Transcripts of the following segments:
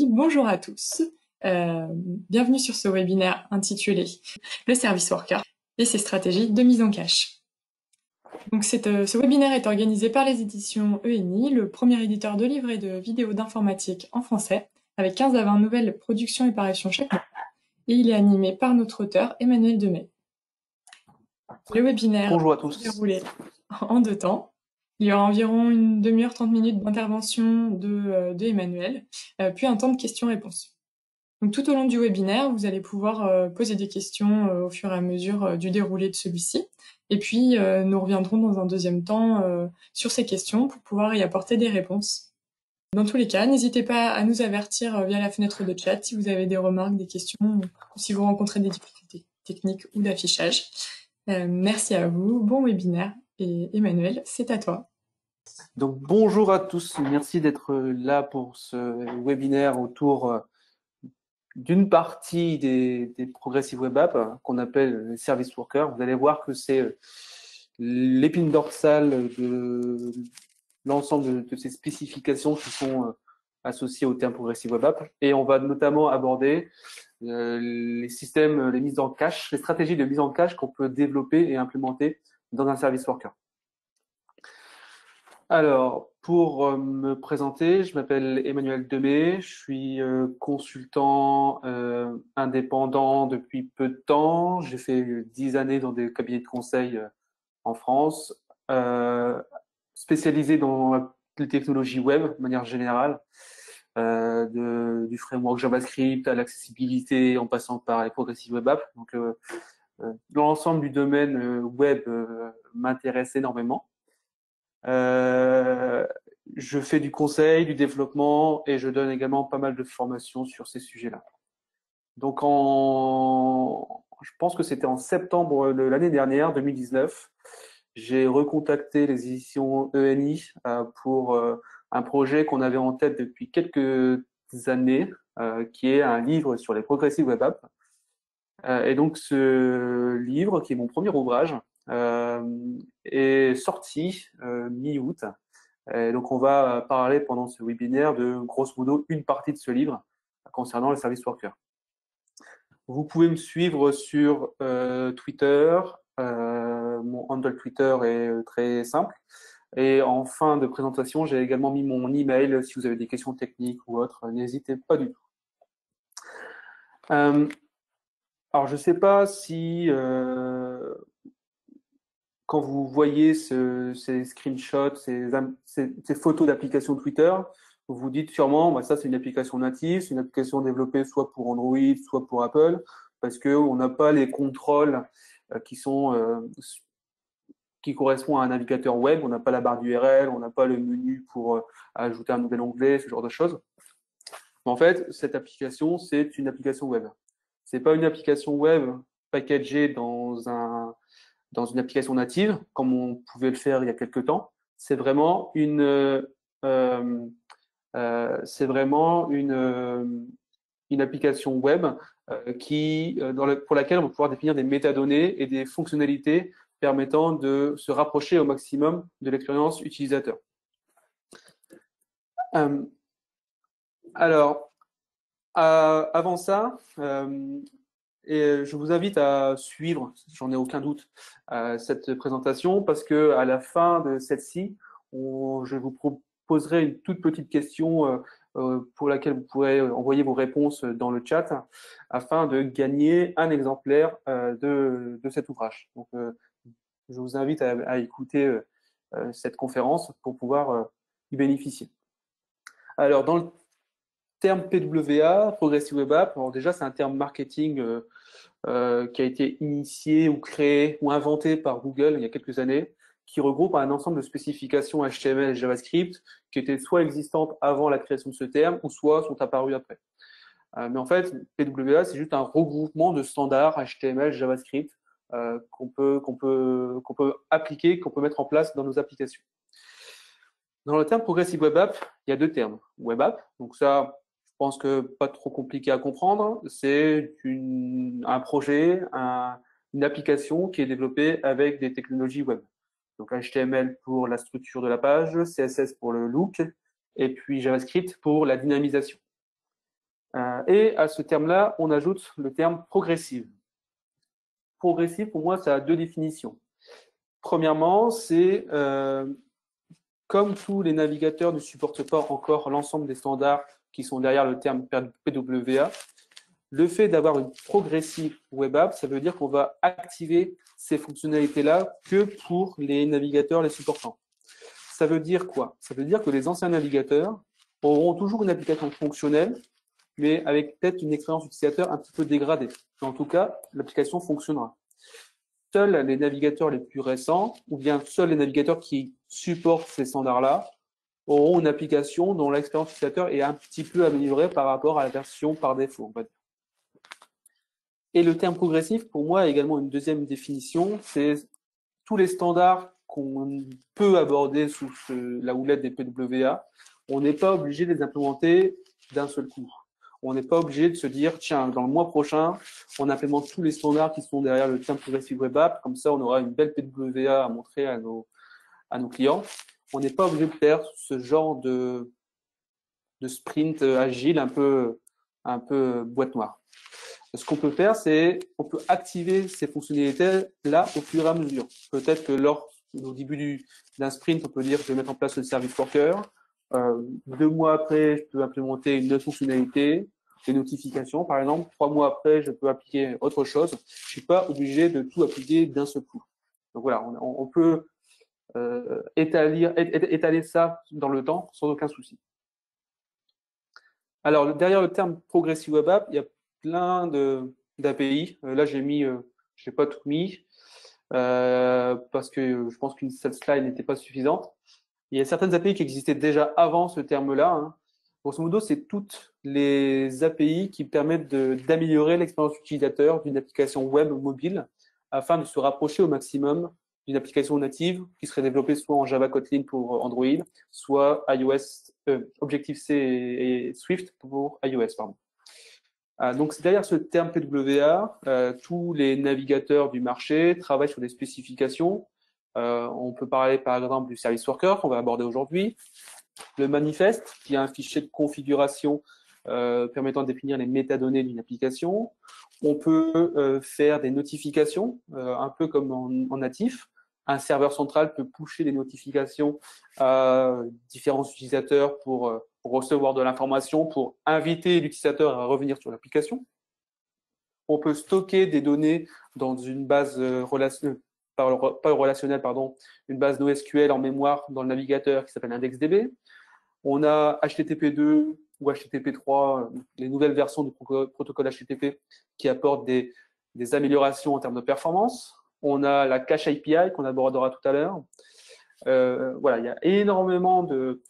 Bonjour à tous. Bienvenue sur ce webinaire intitulé Le Service Worker et ses stratégies de mise en cache. Donc ce webinaire est organisé par les éditions ENI, le premier éditeur de livres et de vidéos d'informatique en français, avec 15 à 20 nouvelles productions et parutions chaque mois. Et il est animé par notre auteur Emmanuel Demey. Le webinaire Bonjour à va se tous. dérouler en 2 temps. Il y aura environ une demi-heure, 30 minutes d'intervention de Emmanuel, puis un temps de questions-réponses. Donc tout au long du webinaire, vous allez pouvoir poser des questions au fur et à mesure du déroulé de celui-ci. Et puis, nous reviendrons dans un deuxième temps sur ces questions pour pouvoir y apporter des réponses. Dans tous les cas, n'hésitez pas à nous avertir via la fenêtre de chat si vous avez des remarques, des questions, ou si vous rencontrez des difficultés techniques ou d'affichage. Merci à vous, bon webinaire. Et Emmanuel, c'est à toi. Donc bonjour à tous, merci d'être là pour ce webinaire autour d'une partie des Progressive Web Apps qu'on appelle les Service Workers. Vous allez voir que c'est l'épine dorsale de l'ensemble de ces spécifications qui sont associées au terme Progressive Web App. Et on va notamment aborder les systèmes, les mises en cache, les stratégies de mise en cache qu'on peut développer et implémenter dans un Service Worker. Alors, pour me présenter, je m'appelle Emmanuel Demey, je suis consultant indépendant depuis peu de temps. J'ai fait 10 années dans des cabinets de conseil en France, spécialisé dans les technologies web de manière générale, du framework JavaScript à l'accessibilité en passant par les Progressive Web Apps. Donc, l'ensemble du domaine web m'intéresse énormément. Je fais du conseil, du développement et je donne également pas mal de formations sur ces sujets-là. Donc, je pense que c'était en septembre de l'année dernière, 2019, j'ai recontacté les éditions ENI pour un projet qu'on avait en tête depuis quelques années, qui est un livre sur les Progressive Web Apps. Et donc, ce livre, qui est mon premier ouvrage, est sorti mi-août. Et donc, on va parler pendant ce webinaire de, grosso modo, une partie de ce livre concernant le service worker. Vous pouvez me suivre sur Twitter. Mon handle Twitter est très simple. Et en fin de présentation, j'ai également mis mon email. Si vous avez des questions techniques ou autres, n'hésitez pas du tout. Alors, je ne sais pas si quand vous voyez ces screenshots, ces photos d'applications Twitter, vous vous dites sûrement, bah, ça c'est une application native, c'est une application développée soit pour Android, soit pour Apple, parce qu'on n'a pas les contrôles qui correspondent à un navigateur web, on n'a pas la barre d'URL, on n'a pas le menu pour ajouter un nouvel onglet, ce genre de choses. Mais en fait, cette application, c'est une application web. C'est pas une application web packagée dans une application native, comme on pouvait le faire il y a quelques temps. C'est vraiment une application web pour laquelle on va pouvoir définir des métadonnées et des fonctionnalités permettant de se rapprocher au maximum de l'expérience utilisateur. Alors, avant ça, et je vous invite à suivre, j'en ai aucun doute, cette présentation parce que à la fin de celle-ci, je vous proposerai une toute petite question pour laquelle vous pourrez envoyer vos réponses dans le chat afin de gagner un exemplaire de cet ouvrage. Donc, je vous invite à écouter cette conférence pour pouvoir y bénéficier. Alors, dans le terme PWA, Progressive Web App, alors déjà, c'est un terme marketing qui a été initié ou créé ou inventé par Google il y a quelques années, qui regroupe un ensemble de spécifications HTML et JavaScript qui étaient soit existantes avant la création de ce terme ou soit sont apparues après. Mais en fait, PWA, c'est juste un regroupement de standards HTML, JavaScript qu'on peut appliquer, qu'on peut mettre en place dans nos applications. Dans le terme Progressive Web App, il y a deux termes. Web App, donc ça, je pense que pas trop compliqué à comprendre. C'est un projet, une application qui est développée avec des technologies web. Donc HTML pour la structure de la page, CSS pour le look, et puis JavaScript pour la dynamisation. Et à ce terme-là, on ajoute le terme progressive. Progressive, pour moi, ça a deux définitions. Premièrement, c'est comme tous les navigateurs ne supportent pas encore l'ensemble des standards qui sont derrière le terme PWA, le fait d'avoir une progressive web app, ça veut dire qu'on va activer ces fonctionnalités-là que pour les navigateurs les supportants. Ça veut dire quoi? Ça veut dire que les anciens navigateurs auront toujours une application fonctionnelle, mais avec peut-être une expérience utilisateur un petit peu dégradée. En tout cas, l'application fonctionnera. Seuls les navigateurs les plus récents, ou bien seuls les navigateurs qui supportent ces standards-là, auront une application dont l'expérience utilisateur est un petit peu améliorée par rapport à la version par défaut, on va dire. Et le terme progressif, pour moi, a également une deuxième définition, c'est tous les standards qu'on peut aborder sous la houlette des PWA, on n'est pas obligé de les implémenter d'un seul coup. On n'est pas obligé de se dire, tiens, dans le mois prochain, on implémente tous les standards qui sont derrière le terme Progressive Web App, comme ça on aura une belle PWA à montrer à nos clients. On n'est pas obligé de faire ce genre de sprint agile un peu boîte noire. Ce qu'on peut faire, c'est on peut activer ces fonctionnalités-là au fur et à mesure. Peut-être que au début d'un sprint, on peut dire je vais mettre en place le service worker. 2 mois après, je peux implémenter une autre fonctionnalité, des notifications par exemple. 3 mois après, je peux appliquer autre chose. Je suis pas obligé de tout appliquer d'un seul coup. Donc voilà, on peut étaler ça dans le temps sans aucun souci. Alors, derrière le terme Progressive Web App, il y a plein d'API. Là, je n'ai pas tout mis parce que je pense qu'une seule slide n'était pas suffisante. Il y a certaines API qui existaient déjà avant ce terme-là. Hein. Grosso modo, c'est toutes les API qui permettent d'améliorer l'expérience utilisateur d'une application web ou mobile afin de se rapprocher au maximum d'une application native qui serait développée soit en Java Kotlin pour Android, soit iOS, Objective-C et Swift pour iOS, pardon. Donc, derrière ce terme PWA, tous les navigateurs du marché travaillent sur des spécifications. On peut parler par exemple du service worker qu'on va aborder aujourd'hui, le manifeste qui est un fichier de configuration permettant de définir les métadonnées d'une application. On peut faire des notifications, un peu comme en natif. Un serveur central peut pusher des notifications à différents utilisateurs pour recevoir de l'information, pour inviter l'utilisateur à revenir sur l'application. On peut stocker des données dans une base relationnelle, une base NoSQL en mémoire dans le navigateur qui s'appelle IndexDB. On a HTTP2 ou HTTP3, les nouvelles versions du protocole HTTP qui apportent des améliorations en termes de performance. On a la cache API qu'on abordera tout à l'heure. Voilà, il y a énormément de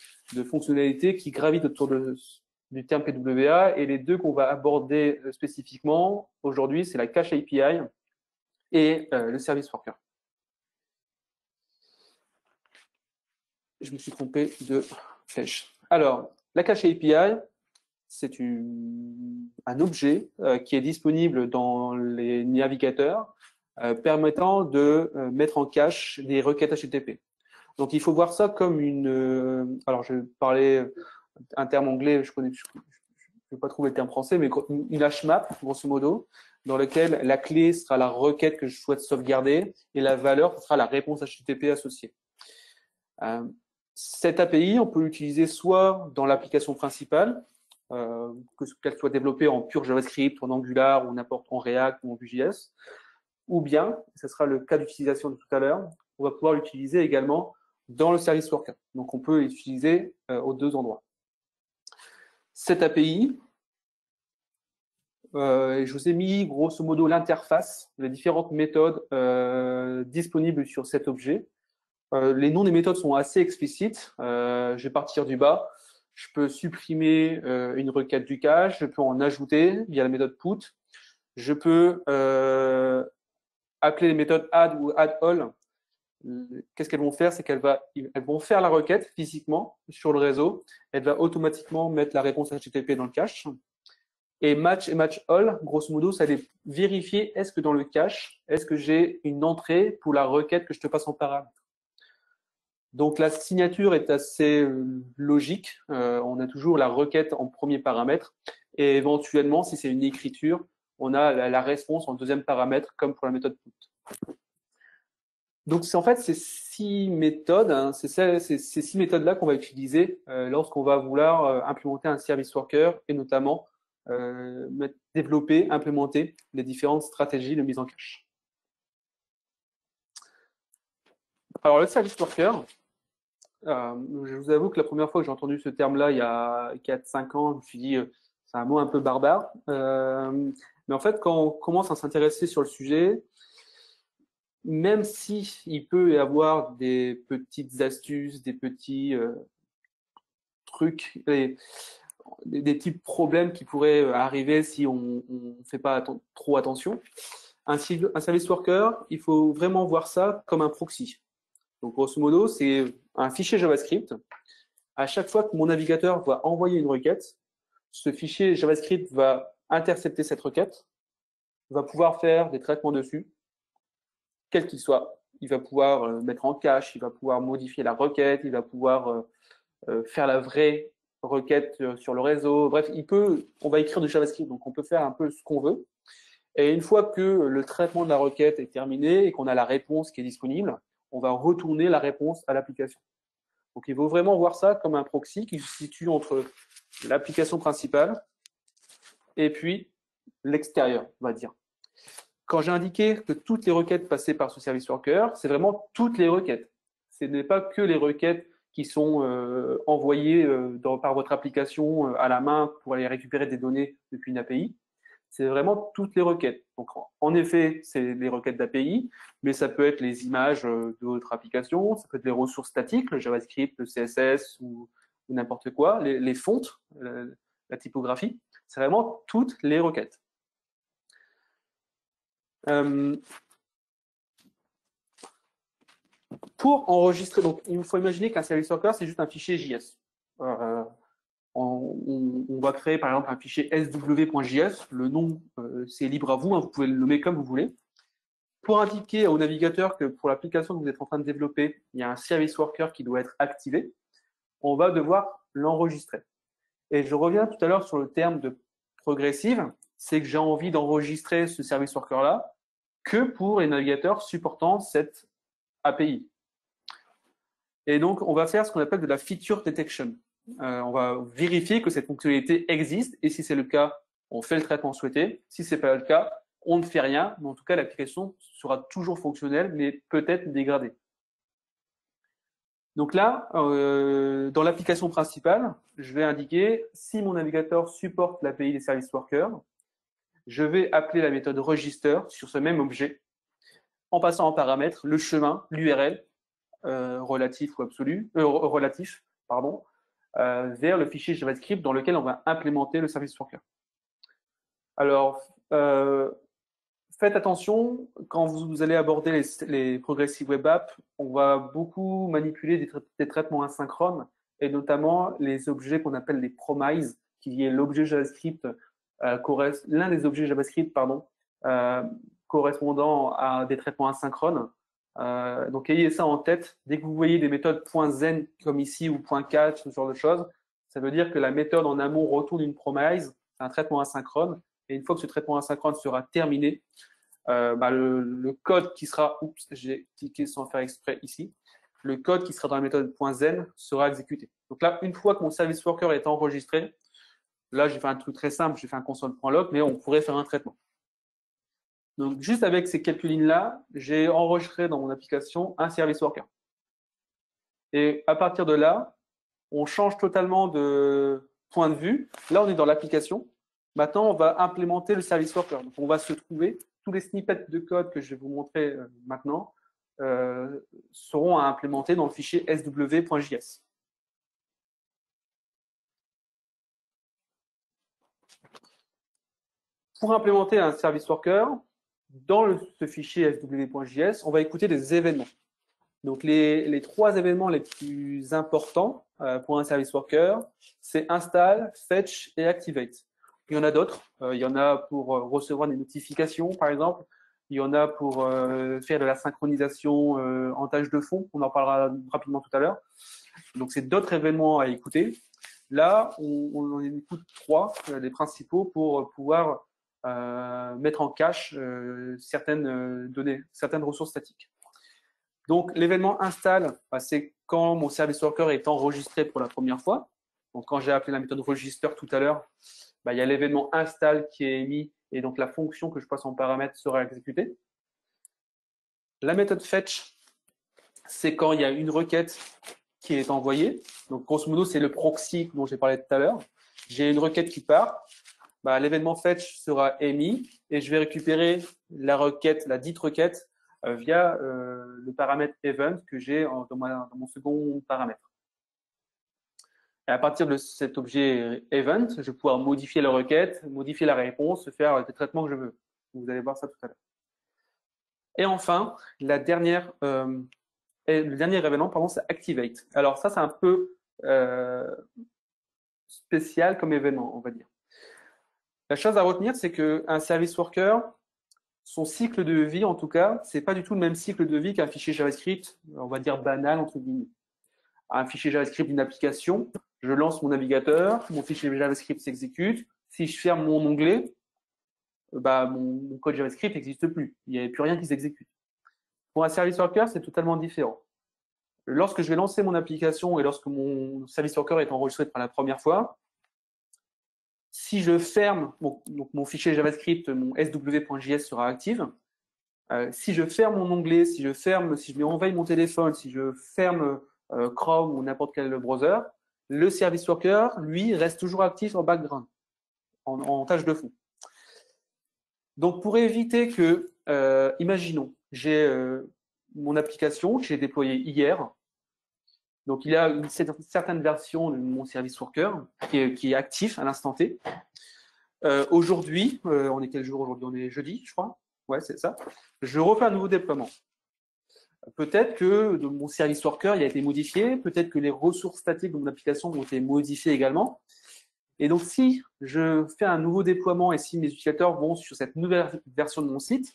fonctionnalités qui gravitent autour du terme PWA et les deux qu'on va aborder spécifiquement aujourd'hui, c'est la cache API et le service worker. Je me suis trompé de flèche. Alors, la cache API, c'est un objet qui est disponible dans les navigateurs permettant de mettre en cache des requêtes HTTP. Donc, il faut voir ça comme alors, je vais parler un terme anglais, je ne vais pas trouver le terme français, mais une HMAP, grosso modo, dans lequel la clé sera la requête que je souhaite sauvegarder et la valeur sera la réponse HTTP associée. Cette API, on peut l'utiliser soit dans l'application principale, qu'elle soit développée en pur JavaScript, en Angular, ou n'importe en React ou en Vue.js, ou bien, ce sera le cas d'utilisation de tout à l'heure, on va pouvoir l'utiliser également dans le service worker. Donc, on peut l'utiliser aux deux endroits. Cette API, je vous ai mis grosso modo l'interface, les différentes méthodes disponibles sur cet objet. Les noms des méthodes sont assez explicites. Je vais partir du bas. Je peux supprimer une requête du cache, je peux en ajouter via la méthode put. Je peux appeler les méthodes add ou add all. Qu'est-ce qu'elles vont faire? C'est qu'elles vont faire la requête physiquement sur le réseau. Elle va automatiquement mettre la réponse HTTP dans le cache. Et match all, grosso modo, ça va vérifier est-ce que dans le cache, est-ce que j'ai une entrée pour la requête que je te passe en paramètre. Donc la signature est assez logique. On a toujours la requête en premier paramètre Et éventuellement, si c'est une écriture, on a la réponse en deuxième paramètre, comme pour la méthode put. Donc, en fait, ces 6 méthodes, hein, c'est ces 6 méthodes-là qu'on va utiliser lorsqu'on va vouloir implémenter un service worker et notamment développer, implémenter les différentes stratégies de mise en cache. Alors, le service worker, je vous avoue que la première fois que j'ai entendu ce terme-là, il y a 4-5 ans, je me suis dit, c'est un mot un peu barbare. Mais en fait, quand on commence à s'intéresser sur le sujet, même si il peut y avoir des petites astuces, des petits trucs, des petits problèmes qui pourraient arriver si on ne fait pas trop attention, un service worker, il faut vraiment voir ça comme un proxy. Donc, grosso modo, c'est un fichier JavaScript. À chaque fois que mon navigateur va envoyer une requête, ce fichier JavaScript va intercepter cette requête, va pouvoir faire des traitements dessus, quel qu'il soit. Il va pouvoir mettre en cache, il va pouvoir modifier la requête, il va pouvoir faire la vraie requête sur le réseau. Bref, on va écrire du JavaScript, donc on peut faire un peu ce qu'on veut. Et une fois que le traitement de la requête est terminé et qu'on a la réponse qui est disponible, on va retourner la réponse à l'application. Donc, il faut vraiment voir ça comme un proxy qui se situe entre l'application principale et puis l'extérieur, on va dire. Quand j'ai indiqué que toutes les requêtes passaient par ce service worker, c'est vraiment toutes les requêtes. Ce n'est pas que les requêtes qui sont envoyées par votre application à la main pour aller récupérer des données depuis une API. C'est vraiment toutes les requêtes. Donc, en effet, c'est les requêtes d'API, mais ça peut être les images de votre application, ça peut être les ressources statiques, le JavaScript, le CSS ou n'importe quoi, les fontes, la typographie. C'est vraiment toutes les requêtes. Pour enregistrer, donc il faut imaginer qu'un service worker, c'est juste un fichier JS. On va créer par exemple un fichier sw.js. Le nom, c'est libre à vous, hein, vous pouvez le nommer comme vous voulez. Pour indiquer au navigateur que pour l'application que vous êtes en train de développer, il y a un service worker qui doit être activé, on va devoir l'enregistrer. Et je reviens tout à l'heure sur le terme de progressive, c'est que j'ai envie d'enregistrer ce service worker-là que pour les navigateurs supportant cette API. Et donc, on va faire ce qu'on appelle de la feature detection. On va vérifier que cette fonctionnalité existe et si c'est le cas, on fait le traitement souhaité. Si ce n'est pas le cas, on ne fait rien, mais en tout cas, l'application sera toujours fonctionnelle, mais peut-être dégradée. Donc là, dans l'application principale, je vais indiquer si mon navigateur supporte l'API des service workers, je vais appeler la méthode register sur ce même objet en passant en paramètre le chemin, l'URL, relatif ou absolu, relatif, pardon, vers le fichier JavaScript dans lequel on va implémenter le service worker. Alors, faites attention, quand vous allez aborder les Progressive Web Apps, on va beaucoup manipuler des traitements asynchrones et notamment les objets qu'on appelle les promises, qui est l'objet JavaScript, l'un des objets JavaScript, correspondant à des traitements asynchrones. Donc, ayez ça en tête. Dès que vous voyez des méthodes .zen comme ici ou .catch, ce genre de choses, ça veut dire que la méthode en amont retourne une promise, c'est un traitement asynchrone. Et une fois que ce traitement asynchrone sera terminé, le code qui sera, j'ai cliqué sans faire exprès ici, le code qui sera dans la méthode .zen sera exécuté. Donc là, une fois que mon service worker est enregistré, là, j'ai fait un truc très simple, j'ai fait un console.log, mais on pourrait faire un traitement. Donc, juste avec ces quelques lignes-là, j'ai enregistré dans mon application un service worker. Et à partir de là, on change totalement de point de vue. Là, on est dans l'application. Maintenant, on va implémenter le service worker. Donc, on va se trouver, tous les snippets de code que je vais vous montrer maintenant seront à implémenter dans le fichier sw.js. Pour implémenter un service worker, dans ce fichier sw.js, on va écouter des événements. Donc, les 3 événements les plus importants pour un service worker, c'est install, fetch et activate. Il y en a d'autres. Il y en a pour recevoir des notifications, par exemple. Il y en a pour faire de la synchronisation en tâche de fond. On en parlera rapidement tout à l'heure. Donc, c'est d'autres événements à écouter. Là, on en écoute 3 des principaux pour pouvoir mettre en cache certaines données, certaines ressources statiques. Donc, l'événement install, bah, c'est quand mon service worker est enregistré pour la première fois. Donc, quand j'ai appelé la méthode register tout à l'heure, bah, il y a l'événement install qui est émis et donc la fonction que je passe en paramètre sera exécutée. La méthode fetch, c'est quand il y a une requête qui est envoyée. Donc, grosso modo, c'est le proxy dont j'ai parlé tout à l'heure. J'ai une requête qui part. Bah, l'événement fetch sera émis et je vais récupérer la requête, la dite requête, via le paramètre event que j'ai dans mon second paramètre. Et à partir de cet objet event, je vais pouvoir modifier la requête, modifier la réponse, faire les traitements que je veux. Vous allez voir ça tout à l'heure. Et enfin, le dernier événement, pardon, c'est activate. Alors ça, c'est un peu spécial comme événement, on va dire. La chose à retenir, c'est qu'un service worker, son cycle de vie, en tout cas, c'est pas du tout le même cycle de vie qu'un fichier JavaScript, on va dire banal, entre guillemets. Un fichier JavaScript d'une application, je lance mon navigateur, mon fichier JavaScript s'exécute. Si je ferme mon onglet, bah, mon code JavaScript n'existe plus. Il n'y a plus rien qui s'exécute. Pour un service worker, c'est totalement différent. Lorsque je vais lancer mon application et lorsque mon service worker est enregistré pour la première fois, si je ferme, donc mon fichier JavaScript, mon sw.js sera actif. Si je ferme mon onglet, si je envahis mon téléphone, si je ferme Chrome ou n'importe quel browser, le service worker, lui, reste toujours actif en background, en tâche de fond. Donc, pour éviter que, imaginons, j'ai mon application que j'ai déployée hier. Donc, il y a une certaine version de mon service worker qui est actif à l'instant T. Aujourd'hui, on est quel jour aujourd'hui? On est jeudi, je crois. Ouais, c'est ça. Je refais un nouveau déploiement. Peut-être que mon service worker il a été modifié, peut-être que les ressources statiques de mon application ont été modifiées également. Et donc, si je fais un nouveau déploiement et si mes utilisateurs vont sur cette nouvelle version de mon site,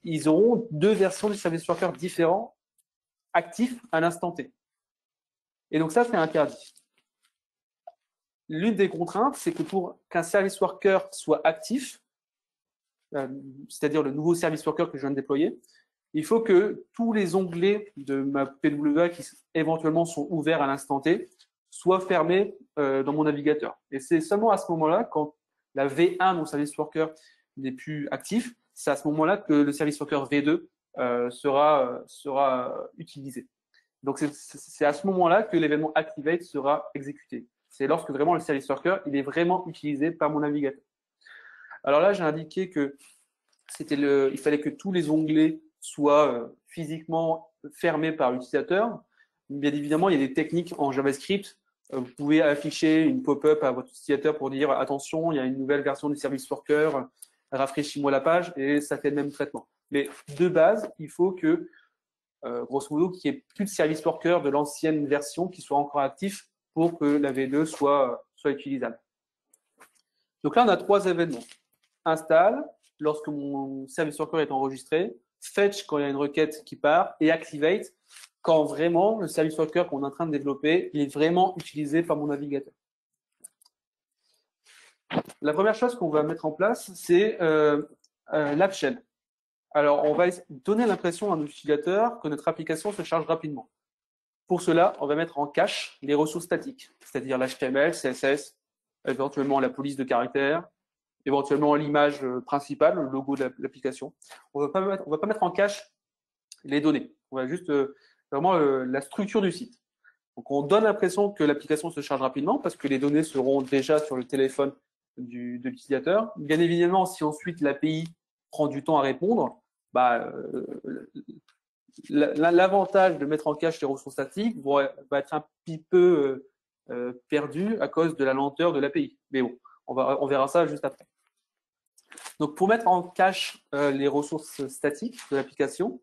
ils auront 2 versions du service worker différents actifs à l'instant T. Et donc, ça, c'est interdit. L'une des contraintes, c'est que pour qu'un service worker soit actif, c'est-à-dire le nouveau service worker que je viens de déployer, il faut que tous les onglets de ma PWA qui éventuellement sont ouverts à l'instant T soient fermés dans mon navigateur. Et c'est seulement à ce moment-là, quand la V1, mon service worker, n'est plus actif, c'est à ce moment-là que le service worker V2 sera utilisé. Donc c'est à ce moment-là que l'événement activate sera exécuté. C'est lorsque vraiment le service worker il est vraiment utilisé par mon navigateur. Alors là, j'ai indiqué que il fallait que tous les onglets soient physiquement fermés par l'utilisateur. Bien évidemment, il y a des techniques en JavaScript. Vous pouvez afficher une pop-up à votre utilisateur pour dire attention, il y a une nouvelle version du service worker, rafraîchis-moi la page, et ça fait le même traitement. Mais de base, il faut que, grosso modo, qu'il n'y ait plus de service worker de l'ancienne version qui soit encore actif pour que la V2 soit utilisable. Donc là, on a 3 événements. Install, lorsque mon service worker est enregistré, fetch quand il y a une requête qui part, et activate quand vraiment le service worker qu'on est en train de développer il est vraiment utilisé par mon navigateur. La première chose qu'on va mettre en place, c'est l'App Shell. Alors, on va donner l'impression à nos utilisateurs que notre application se charge rapidement. Pour cela, on va mettre en cache les ressources statiques, c'est-à-dire l'HTML, CSS, éventuellement la police de caractères, éventuellement l'image principale, le logo de l'application. On va pas mettre en cache les données. On va juste vraiment la structure du site. Donc, on donne l'impression que l'application se charge rapidement parce que les données seront déjà sur le téléphone de l'utilisateur. Bien évidemment, si ensuite l'API prend du temps à répondre, bah, l'avantage de mettre en cache les ressources statiques va être un petit peu perdu à cause de la lenteur de l'API. Mais bon, on verra ça juste après. Donc, pour mettre en cache les ressources statiques de l'application,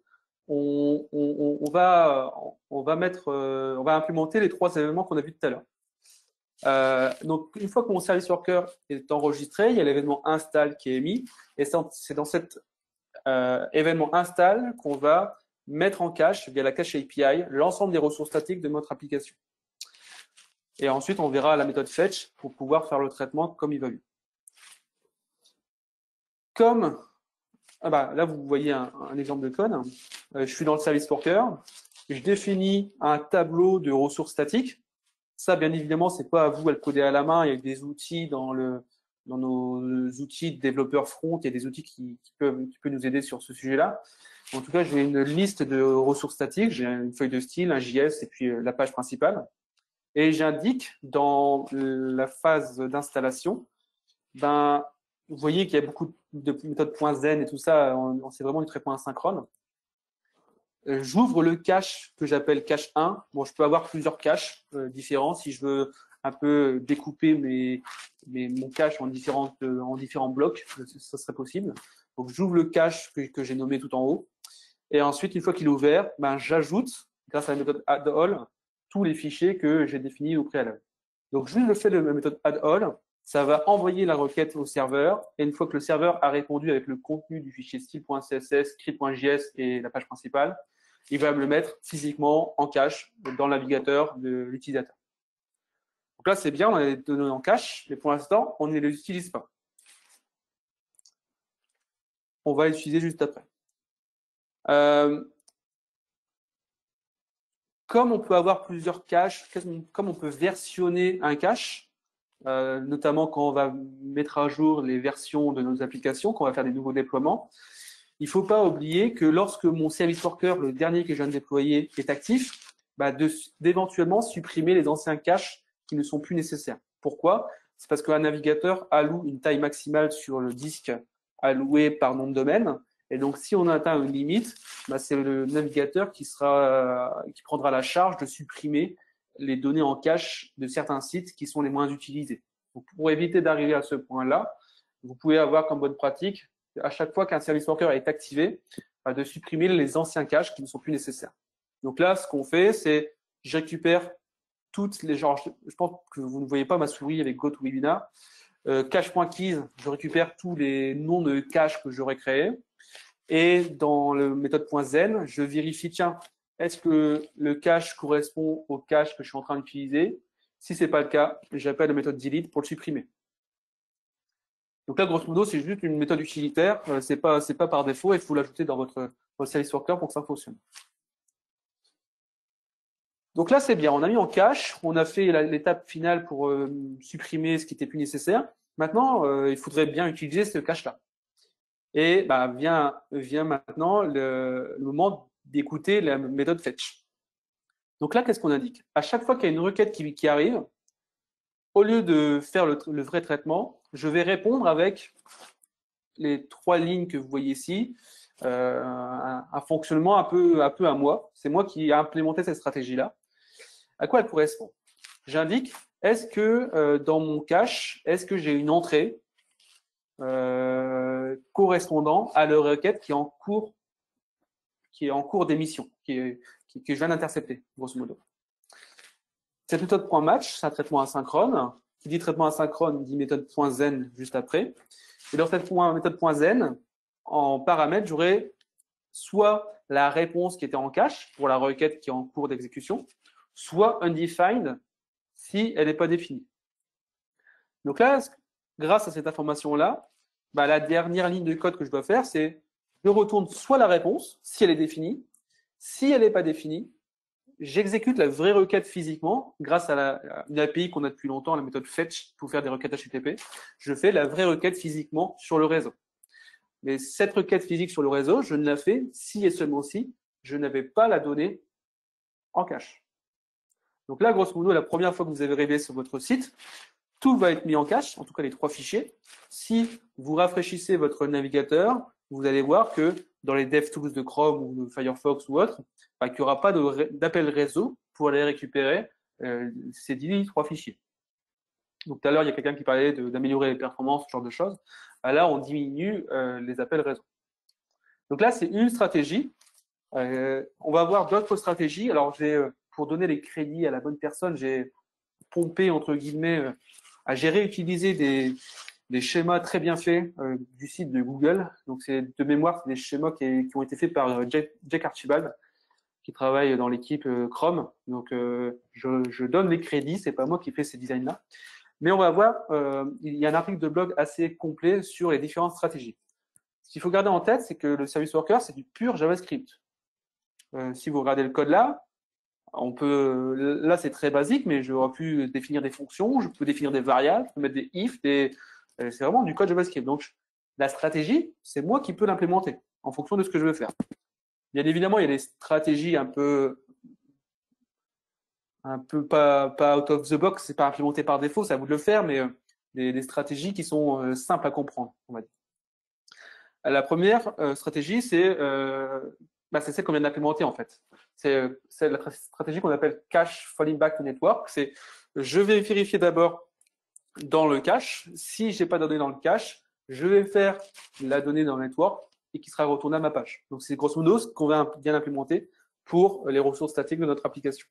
on va implémenter les 3 événements qu'on a vus tout à l'heure. Donc, une fois que mon service worker est enregistré, il y a l'événement install qui est émis, et c'est dans cet événement install qu'on va mettre en cache via la cache API l'ensemble des ressources statiques de notre application. Et ensuite, on verra la méthode fetch pour pouvoir faire le traitement comme il va mieux. Comme, là, vous voyez un exemple de code. Je suis dans le service worker. Je définis un tableau de ressources statiques. Ça, bien évidemment, c'est pas à vous à le coder à la main. Il y a des outils dans nos outils de développeurs front. Il y a des outils qui peuvent nous aider sur ce sujet-là. En tout cas, j'ai une liste de ressources statiques. J'ai une feuille de style, un JS et puis la page principale. Et j'indique dans la phase d'installation, vous voyez qu'il y a beaucoup de méthodes .zen et tout ça. C'est vraiment du traitement asynchrone. J'ouvre le cache que j'appelle cache 1. Bon, je peux avoir plusieurs caches différents si je veux un peu découper mon cache en différents blocs, ça serait possible. Donc, j'ouvre le cache que j'ai nommé tout en haut. Et ensuite, une fois qu'il est ouvert, j'ajoute, grâce à la méthode add-all, tous les fichiers que j'ai définis au préalable. Donc, je le fais de la méthode add-all. Ça va envoyer la requête au serveur. Et une fois que le serveur a répondu avec le contenu du fichier style.css, script.js et la page principale, il va me le mettre physiquement en cache dans le navigateur de l'utilisateur. Donc là, c'est bien, on a les données en cache, mais pour l'instant, on ne les utilise pas. On va les utiliser juste après. Comme on peut avoir plusieurs caches, comme on peut versionner un cache, notamment quand on va mettre à jour les versions de nos applications, quand on va faire des nouveaux déploiements, il ne faut pas oublier que lorsque mon service worker, le dernier que je viens de déployer, est actif, d'éventuellement supprimer les anciens caches qui ne sont plus nécessaires. Pourquoi? C'est parce qu'un navigateur alloue une taille maximale sur le disque alloué par nom de domaine. Et donc, si on atteint une limite, c'est le navigateur qui prendra la charge de supprimer les données en cache de certains sites qui sont les moins utilisés. Donc, pour éviter d'arriver à ce point-là, vous pouvez avoir comme bonne pratique, à chaque fois qu'un service worker est activé, de supprimer les anciens caches qui ne sont plus nécessaires. Donc là, ce qu'on fait, c'est je récupère toutes les genres. Je pense que vous ne voyez pas ma souris avec GoToWebinar. Cache.keys, je récupère tous les noms de caches que j'aurais créés. Et dans le méthode.zen, je vérifie, tiens, est-ce que le cache correspond au cache que je suis en train d'utiliser? Si ce n'est pas le cas, j'appelle la méthode delete pour le supprimer. Donc là, grosso modo, c'est juste une méthode utilitaire. C'est pas par défaut. Il faut l'ajouter dans votre service worker pour que ça fonctionne. Donc là, c'est bien. On a mis en cache. On a fait l'étape finale pour supprimer ce qui n'était plus nécessaire. Maintenant, il faudrait bien utiliser ce cache-là. Et vient maintenant le moment d'écouter la méthode fetch. Donc là, qu'est-ce qu'on indique? À chaque fois qu'il y a une requête qui arrive, au lieu de faire le vrai traitement, je vais répondre avec les 3 lignes que vous voyez ici, un fonctionnement un peu à moi. C'est moi qui ai implémenté cette stratégie-là. À quoi elle correspond? J'indique, est-ce que dans mon cache, est-ce que j'ai une entrée correspondant à la requête qui est en cours d'émission, que je viens d'intercepter, grosso modo. Cette méthode .match, c'est un traitement asynchrone. Qui dit traitement asynchrone dit méthode .zen juste après. Et dans cette méthode .zen, en paramètre, j'aurai soit la réponse qui était en cache pour la requête qui est en cours d'exécution, soit undefined si elle n'est pas définie. Donc là, grâce à cette information-là, la dernière ligne de code que je dois faire, c'est je retourne soit la réponse, si elle est définie. Si elle n'est pas définie, j'exécute la vraie requête physiquement grâce à une API qu'on a depuis longtemps, la méthode fetch, pour faire des requêtes HTTP. Je fais la vraie requête physiquement sur le réseau. Mais cette requête physique sur le réseau, je ne la fais si et seulement si je n'avais pas la donnée en cache. Donc là, grosso modo, la première fois que vous avez arrivé sur votre site, tout va être mis en cache, en tout cas les 3 fichiers. Si vous rafraîchissez votre navigateur, vous allez voir que dans les DevTools de Chrome ou de Firefox ou autre, qu'il n'y aura pas d'appel réseau pour aller récupérer ces 3 fichiers. Donc tout à l'heure, il y a quelqu'un qui parlait d'améliorer les performances, ce genre de choses. Là, on diminue les appels réseau. Donc là, c'est une stratégie. On va voir d'autres stratégies. Alors, pour donner les crédits à la bonne personne, j'ai pompé, entre guillemets, j'ai réutilisé des schémas très bien faits du site de Google. Donc, c'est de mémoire, c'est des schémas qui ont été faits par Jack Archibald, qui travaille dans l'équipe Chrome. Donc, je donne les crédits, c'est pas moi qui fais ces designs-là. Mais on va voir, il y a un article de blog assez complet sur les différentes stratégies. Ce qu'il faut garder en tête, c'est que le service worker, c'est du pur JavaScript. Si vous regardez le code là, là c'est très basique, mais j'aurais pu définir des fonctions, je peux définir des variables, je peux mettre des if, c'est vraiment du code JavaScript. Donc la stratégie, c'est moi qui peux l'implémenter en fonction de ce que je veux faire. Bien évidemment, il y a des stratégies un peu pas out of the box, c'est pas implémenté par défaut, c'est à vous de le faire, mais des stratégies qui sont simples à comprendre, on va dire. La première stratégie, c'est celle qu'on vient d'implémenter en fait. C'est la stratégie qu'on appelle cache falling back to network. C'est je vais vérifier d'abord dans le cache. Si j'ai pas de données dans le cache, je vais faire la donnée dans le network et qui sera retournée à ma page. Donc c'est grosso modo ce qu'on va bien implémenter pour les ressources statiques de notre application.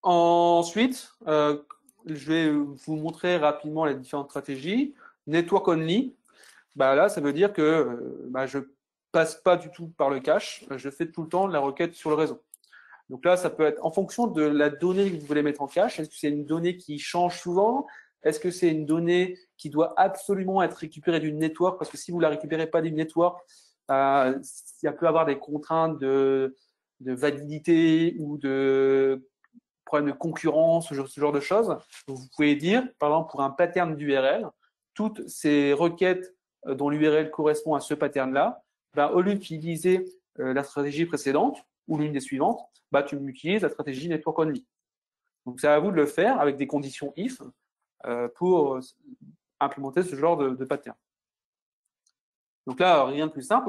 Ensuite, je vais vous montrer rapidement les différentes stratégies. Network only, là, ça veut dire que je passe pas du tout par le cache, je fais tout le temps la requête sur le réseau. Donc là, ça peut être en fonction de la donnée que vous voulez mettre en cache. Est-ce que c'est une donnée qui change souvent? Est-ce que c'est une donnée qui doit absolument être récupérée d'une network? Parce que si vous la récupérez pas d'une network, il peut y avoir des contraintes de validité ou de problème de concurrence, ce genre de choses. Donc, vous pouvez dire, par exemple, pour un pattern d'URL, toutes ces requêtes dont l'URL correspond à ce pattern-là, au lieu d'utiliser la stratégie précédente ou l'une des suivantes, tu utilises la stratégie network only. Donc, c'est à vous de le faire avec des conditions if pour implémenter ce genre de pattern. Donc là, rien de plus simple,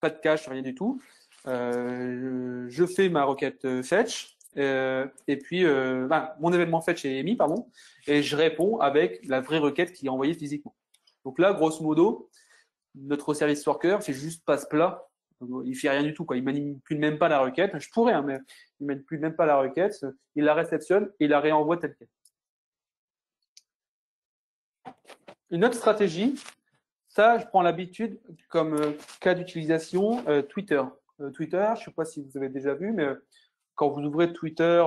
pas de cache, rien du tout. Je fais ma requête fetch. Et puis, mon événement fetch est émis, pardon, et je réponds avec la vraie requête qui est envoyée physiquement. Donc là, grosso modo, notre service worker fait juste passe plat. Il fait rien du tout, quoi. Il manipule même pas la requête. Je pourrais, mais il manipule même pas la requête. Il la réceptionne et il la réenvoie telle quelle. Une autre stratégie, ça, je prends l'habitude comme cas d'utilisation Twitter. Twitter, je ne sais pas si vous avez déjà vu, mais quand vous ouvrez Twitter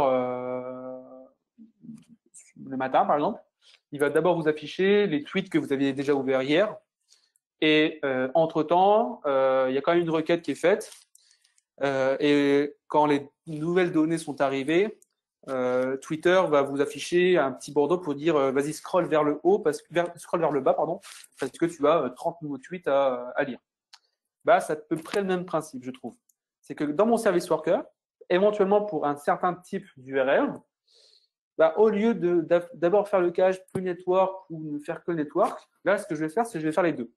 le matin, par exemple, il va d'abord vous afficher les tweets que vous aviez déjà ouverts hier. Et entre-temps, il y a quand même une requête qui est faite. Et quand les nouvelles données sont arrivées, Twitter va vous afficher un petit bordeaux pour dire vas-y scroll vers le haut, scroll vers le bas, pardon, parce que tu as 30 nouveaux tweets à lire. C'est à peu près le même principe, je trouve. C'est que dans mon service worker, éventuellement pour un certain type d'URL, au lieu d'abord faire le cache plus network ou ne faire que network, là, ce que je vais faire, c'est que je vais faire les deux.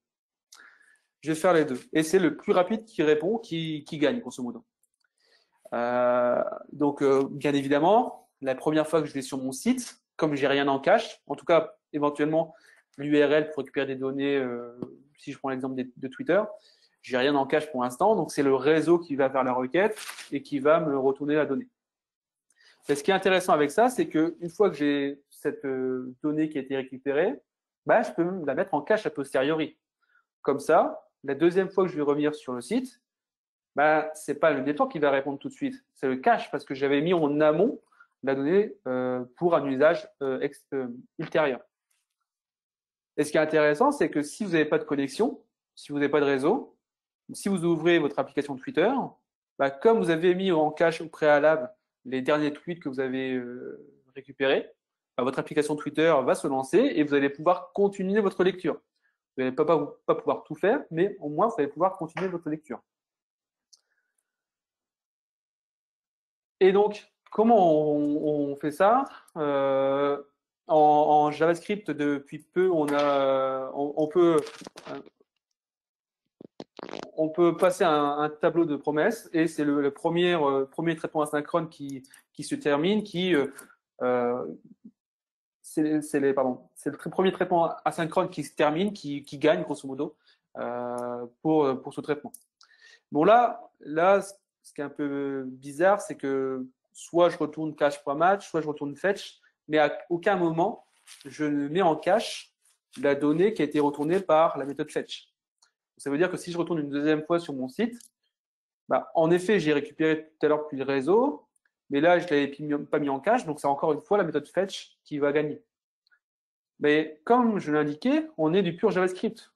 Je vais faire les deux. Et c'est le plus rapide qui répond qui gagne, grosso modo. Donc, bien évidemment, la première fois que je vais sur mon site, comme j'ai rien en cache, en tout cas, éventuellement, l'URL pour récupérer des données, si je prends l'exemple de Twitter, j'ai rien en cache pour l'instant, donc c'est le réseau qui va faire la requête et qui va me retourner la donnée. Et ce qui est intéressant avec ça, c'est qu'une fois que j'ai cette donnée qui a été récupérée, je peux la mettre en cache a posteriori. Comme ça, la deuxième fois que je vais revenir sur le site, c'est pas le network qui va répondre tout de suite, c'est le cache parce que j'avais mis en amont la donnée pour un usage ultérieur. Et ce qui est intéressant, c'est que si vous n'avez pas de connexion, si vous n'avez pas de réseau, si vous ouvrez votre application Twitter, comme vous avez mis en cache au préalable les derniers tweets que vous avez récupérés, votre application Twitter va se lancer et vous allez pouvoir continuer votre lecture. Vous n'allez pas pouvoir tout faire, mais au moins vous allez pouvoir continuer votre lecture. Et donc, comment on fait ça en JavaScript, depuis peu, on peut passer un tableau de promesses et c'est le premier traitement asynchrone qui se termine, c'est le premier traitement asynchrone qui se termine, qui gagne grosso modo pour ce traitement. Bon là, ce qui est un peu bizarre, c'est que soit je retourne cache.match, soit je retourne fetch, mais à aucun moment je ne mets en cache la donnée qui a été retournée par la méthode fetch. Ça veut dire que si je retourne une deuxième fois sur mon site, bah, en effet, j'ai récupéré tout à l'heure depuis le réseau, mais là, je ne l'avais pas mis en cache, donc c'est encore une fois la méthode fetch qui va gagner. Mais comme je l'ai indiqué, on est du pur JavaScript.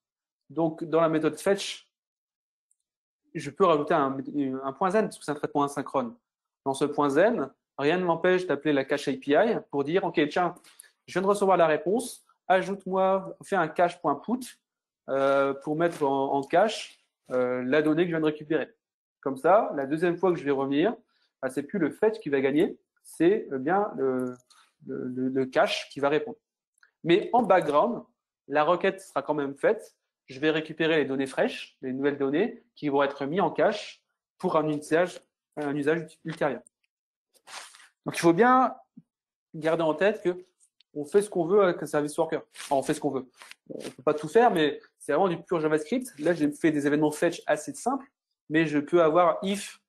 Donc, dans la méthode fetch, je peux rajouter un point zen, parce que c'est un traitement asynchrone. Dans ce point zen, rien ne m'empêche d'appeler la cache API pour dire, OK, tiens, je viens de recevoir la réponse, ajoute-moi, fais un cache.put pour mettre en cache la donnée que je viens de récupérer. Comme ça, la deuxième fois que je vais revenir, bah, c'est plus le fetch qui va gagner, c'est bien le cache qui va répondre. Mais en background, la requête sera quand même faite. Je vais récupérer les données fraîches, les nouvelles données qui vont être mises en cache pour un usage ultérieur. Donc, il faut bien garder en tête que on fait ce qu'on veut avec un service worker. Enfin, on fait ce qu'on veut. On ne peut pas tout faire, mais c'est vraiment du pur JavaScript. Là, j'ai fait des événements fetch assez simples, mais je peux avoir if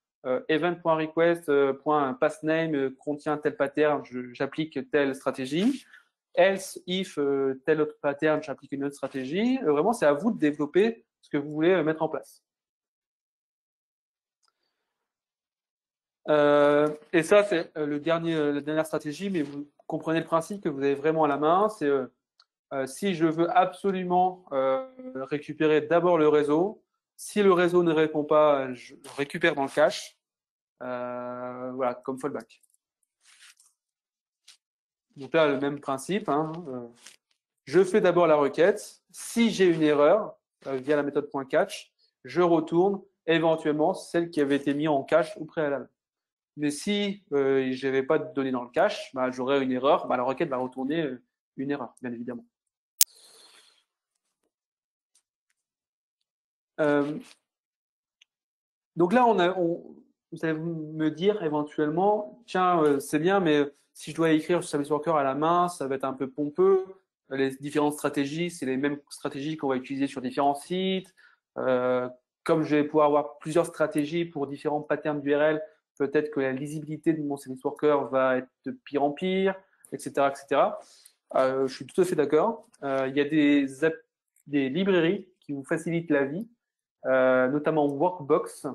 event.request.passName contient tel pattern, j'applique telle stratégie. Else, if tel autre pattern, j'applique une autre stratégie. Vraiment, c'est à vous de développer ce que vous voulez mettre en place. Et ça, c'est la dernière stratégie, mais vous comprenez le principe que vous avez vraiment à la main. C'est si je veux absolument récupérer d'abord le réseau, si le réseau ne répond pas, je récupère dans le cache. Voilà, comme fallback. Donc là, le même principe. Je fais d'abord la requête. Si j'ai une erreur via la méthode .catch, je retourne éventuellement celle qui avait été mise en cache au préalable. Mais si je n'avais pas de données dans le cache, bah, j'aurais une erreur. Bah, la requête va retourner une erreur, bien évidemment. Donc là, vous allez me dire éventuellement, tiens, c'est bien, mais si je dois écrire sur Service Worker à la main, ça va être un peu pompeux. Les différentes stratégies, c'est les mêmes stratégies qu'on va utiliser sur différents sites. Comme je vais pouvoir avoir plusieurs stratégies pour différents patterns d'URL, peut-être que la lisibilité de mon Service Worker va être de pire en pire, etc., etc. Je suis tout à fait d'accord. Il y a des librairies qui vous facilitent la vie, notamment Workbox,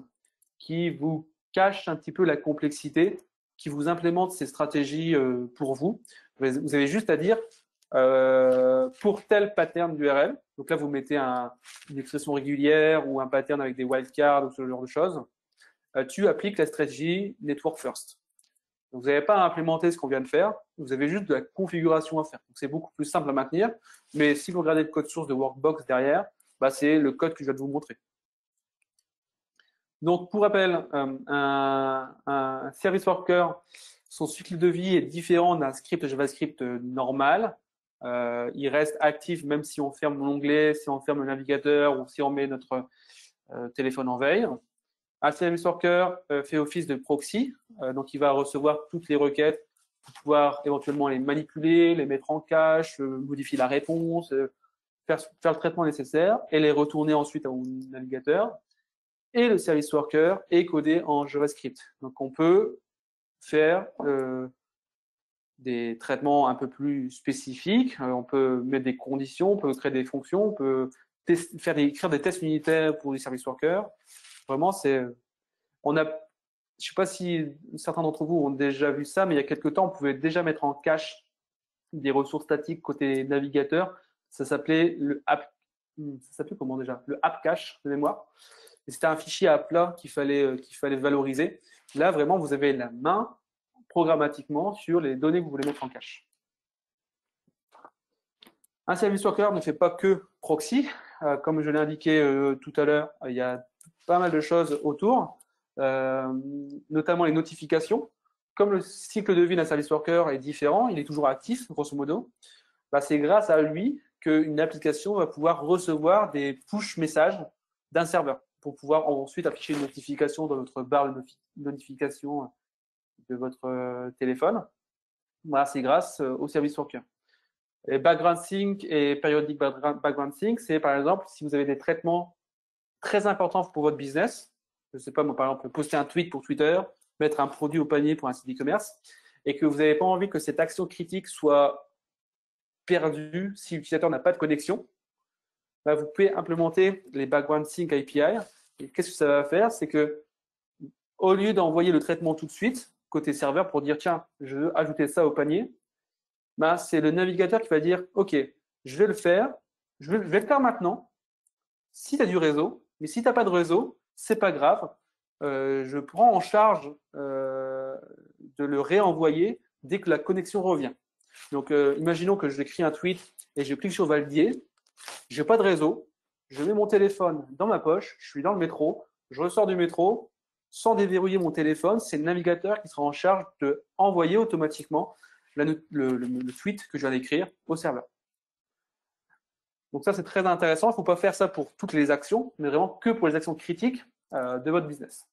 qui vous cache un petit peu la complexité, qui vous implémente ces stratégies pour vous. Vous avez juste à dire pour tel pattern d'URL, donc là vous mettez une expression régulière ou un pattern avec des wildcards ou ce genre de choses, tu appliques la stratégie Network First. Donc, vous n'avez pas à implémenter ce qu'on vient de faire, vous avez juste de la configuration à faire. Donc c'est beaucoup plus simple à maintenir, mais si vous regardez le code source de Workbox derrière, bah, c'est le code que je viens de vous montrer. Donc, pour rappel, un service worker, son cycle de vie est différent d'un script JavaScript normal. Il reste actif même si on ferme l'onglet, si on ferme le navigateur ou si on met notre téléphone en veille. Un service worker fait office de proxy, donc il va recevoir toutes les requêtes pour pouvoir éventuellement les manipuler, les mettre en cache, modifier la réponse, faire le traitement nécessaire et les retourner ensuite au navigateur. Et le service worker est codé en JavaScript. Donc, on peut faire des traitements un peu plus spécifiques. On peut mettre des conditions, on peut créer des fonctions, on peut écrire des tests unitaires pour les service workers. Vraiment, je ne sais pas si certains d'entre vous ont déjà vu ça, mais il y a quelques temps, on pouvait déjà mettre en cache des ressources statiques côté navigateur. Ça s'appelait comment déjà? Le app cache de mémoire. Et c'était un fichier à plat qu'il fallait valoriser. Là, vraiment, vous avez la main programmatiquement sur les données que vous voulez mettre en cache. Un service worker ne fait pas que proxy. Comme je l'ai indiqué tout à l'heure, il y a pas mal de choses autour, notamment les notifications. Comme le cycle de vie d'un service worker est différent, il est toujours actif, grosso modo, bah, c'est grâce à lui qu'une application va pouvoir recevoir des push messages d'un serveur pour pouvoir ensuite afficher une notification dans votre barre de notification de votre téléphone. Voilà, c'est grâce au service worker. Et background sync et periodic background sync, c'est par exemple si vous avez des traitements très importants pour votre business, je ne sais pas, moi, par exemple, poster un tweet pour Twitter, mettre un produit au panier pour un site e-commerce, et que vous n'avez pas envie que cette action critique soit perdue si l'utilisateur n'a pas de connexion, bah, vous pouvez implémenter les background sync API. Et qu'est-ce que ça va faire? C'est que au lieu d'envoyer le traitement tout de suite, côté serveur, pour dire tiens, je veux ajouter ça au panier, bah, c'est le navigateur qui va dire ok, je vais le faire, je vais le faire maintenant, si tu as du réseau, mais si tu n'as pas de réseau, c'est pas grave, je prends en charge de le réenvoyer dès que la connexion revient. Donc, imaginons que j'écris un tweet et je clique sur valider, j'ai pas de réseau, je mets mon téléphone dans ma poche, je suis dans le métro, je ressors du métro, sans déverrouiller mon téléphone, c'est le navigateur qui sera en charge de envoyer automatiquement le tweet que je viens d'écrire au serveur. Donc ça, c'est très intéressant. Il ne faut pas faire ça pour toutes les actions, mais vraiment que pour les actions critiques de votre business.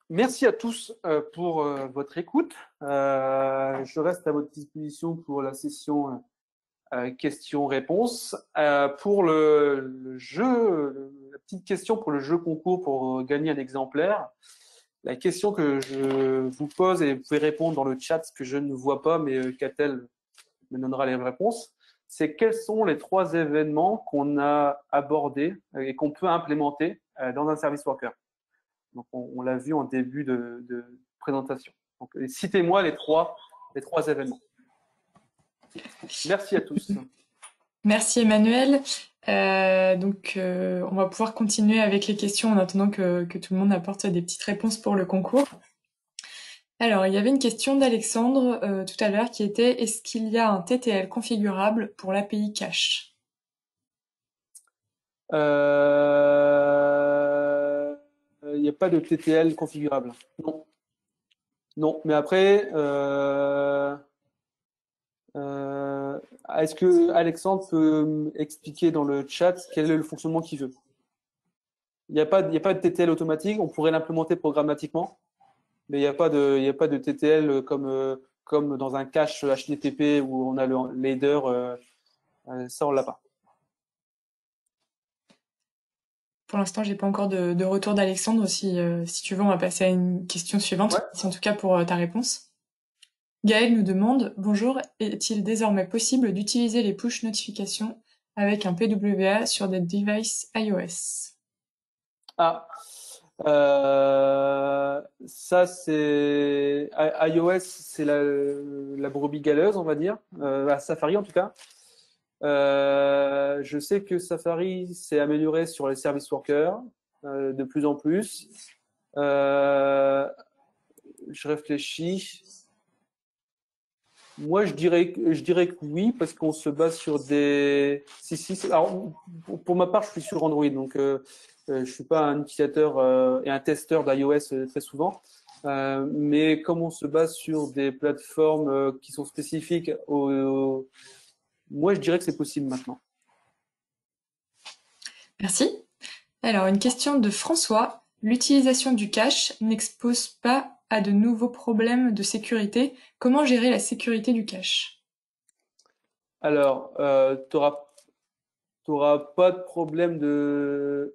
Merci à tous pour votre écoute. Je reste à votre disposition pour la session questions-réponses. Pour le jeu, la petite question pour le jeu concours pour gagner un exemplaire, la question que je vous pose, et vous pouvez répondre dans le chat, ce que je ne vois pas, mais Catel me donnera les réponses, c'est quels sont les 3 événements qu'on a abordés et qu'on peut implémenter dans un service worker. Donc, on l'a vu en début de présentation. Donc, citez-moi les trois événements. Merci à tous. Merci Emmanuel. On va pouvoir continuer avec les questions en attendant que tout le monde apporte des petites réponses pour le concours. Alors, il y avait une question d'Alexandre tout à l'heure qui était: est-ce qu'il y a un TTL configurable pour l'API cache? Il n'y a pas de TTL configurable. Non. Non, mais après, est-ce que Alexandre peut expliquer dans le chat quel est le fonctionnement qu'il veut? Il n'y a pas de TTL automatique, on pourrait l'implémenter programmatiquement, mais il n'y a pas de TTL comme dans un cache HTTP où on a le header, ça on l'a pas. Pour l'instant, j'ai pas encore de retour d'Alexandre. Si tu veux, on va passer à une question suivante. Ouais. C'est en tout cas pour ta réponse. Gaël nous demande: bonjour, est-il désormais possible d'utiliser les push notifications avec un PWA sur des devices iOS? Ah, ça c'est iOS, c'est la brebis galeuse, on va dire, à Safari en tout cas. Je sais que Safari s'est amélioré sur les service workers de plus en plus. Je réfléchis. Moi, je dirais que oui, parce qu'on se base sur des. Si. Alors, pour ma part, je suis sur Android, donc je suis pas un utilisateur et un testeur d'iOS très souvent. Mais comme on se base sur des plateformes qui sont spécifiques moi, je dirais que c'est possible maintenant. Merci. Alors, une question de François: l'utilisation du cache n'expose pas à de nouveaux problèmes de sécurité. Comment gérer la sécurité du cache? Alors, t'auras pas de problème de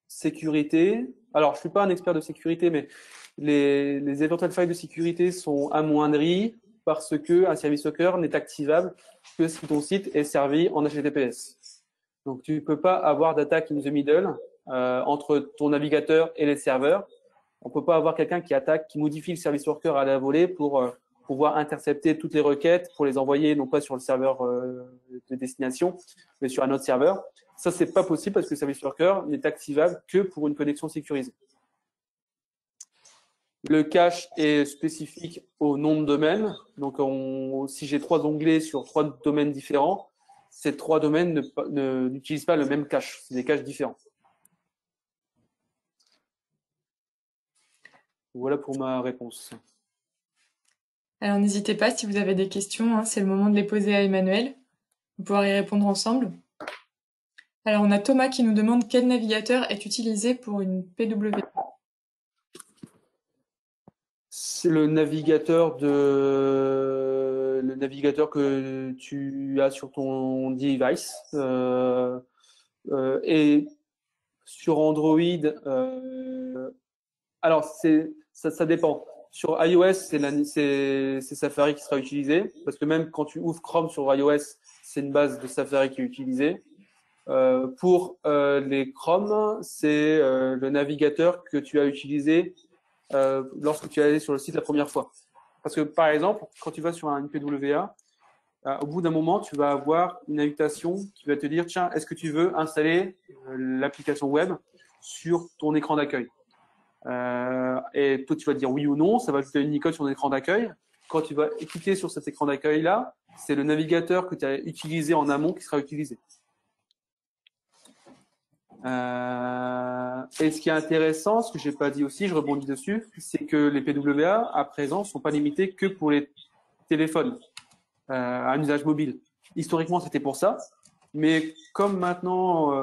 sécurité. Alors, je suis pas un expert de sécurité, mais les éventuelles failles de sécurité sont amoindries parce que un service worker n'est activable que si ton site est servi en HTTPS. Donc, tu peux pas avoir d'attaque in the middle entre ton navigateur et les serveurs. On peut pas avoir quelqu'un qui attaque, qui modifie le service worker à la volée pour pouvoir intercepter toutes les requêtes, pour les envoyer non pas sur le serveur de destination, mais sur un autre serveur. Ça, c'est pas possible parce que le service worker n'est activable que pour une connexion sécurisée. Le cache est spécifique au nom de domaine. Donc, si j'ai 3 onglets sur 3 domaines différents, ces 3 domaines n'utilisent pas le même cache. C'est des caches différents. Voilà pour ma réponse. Alors, n'hésitez pas, si vous avez des questions, hein, c'est le moment de les poser à Emmanuel. On va pouvoir y répondre ensemble. Alors, on a Thomas qui nous demande: quel navigateur est utilisé pour une PWA? C'est le navigateur que tu as sur ton device et sur Android. Alors ça dépend. Sur iOS, c'est Safari qui sera utilisé, parce que même quand tu ouvres Chrome sur iOS, c'est une base de Safari qui est utilisée. Pour les Chrome, c'est le navigateur que tu as utilisé lorsque tu es allé sur le site la première fois. Parce que par exemple, quand tu vas sur un PWA, au bout d'un moment, tu vas avoir une invitation qui va te dire, tiens, est-ce que tu veux installer l'application web sur ton écran d'accueil? Et toi, tu vas dire oui ou non, ça va ajouter une icône sur ton écran d'accueil. Quand tu vas cliquer sur cet écran d'accueil-là, c'est le navigateur que tu as utilisé en amont qui sera utilisé. Et ce qui est intéressant, ce que j'ai pas dit aussi, je rebondis dessus, c'est que les PWA, à présent, sont pas limités que pour les téléphones, à un usage mobile. Historiquement, c'était pour ça. Mais comme maintenant,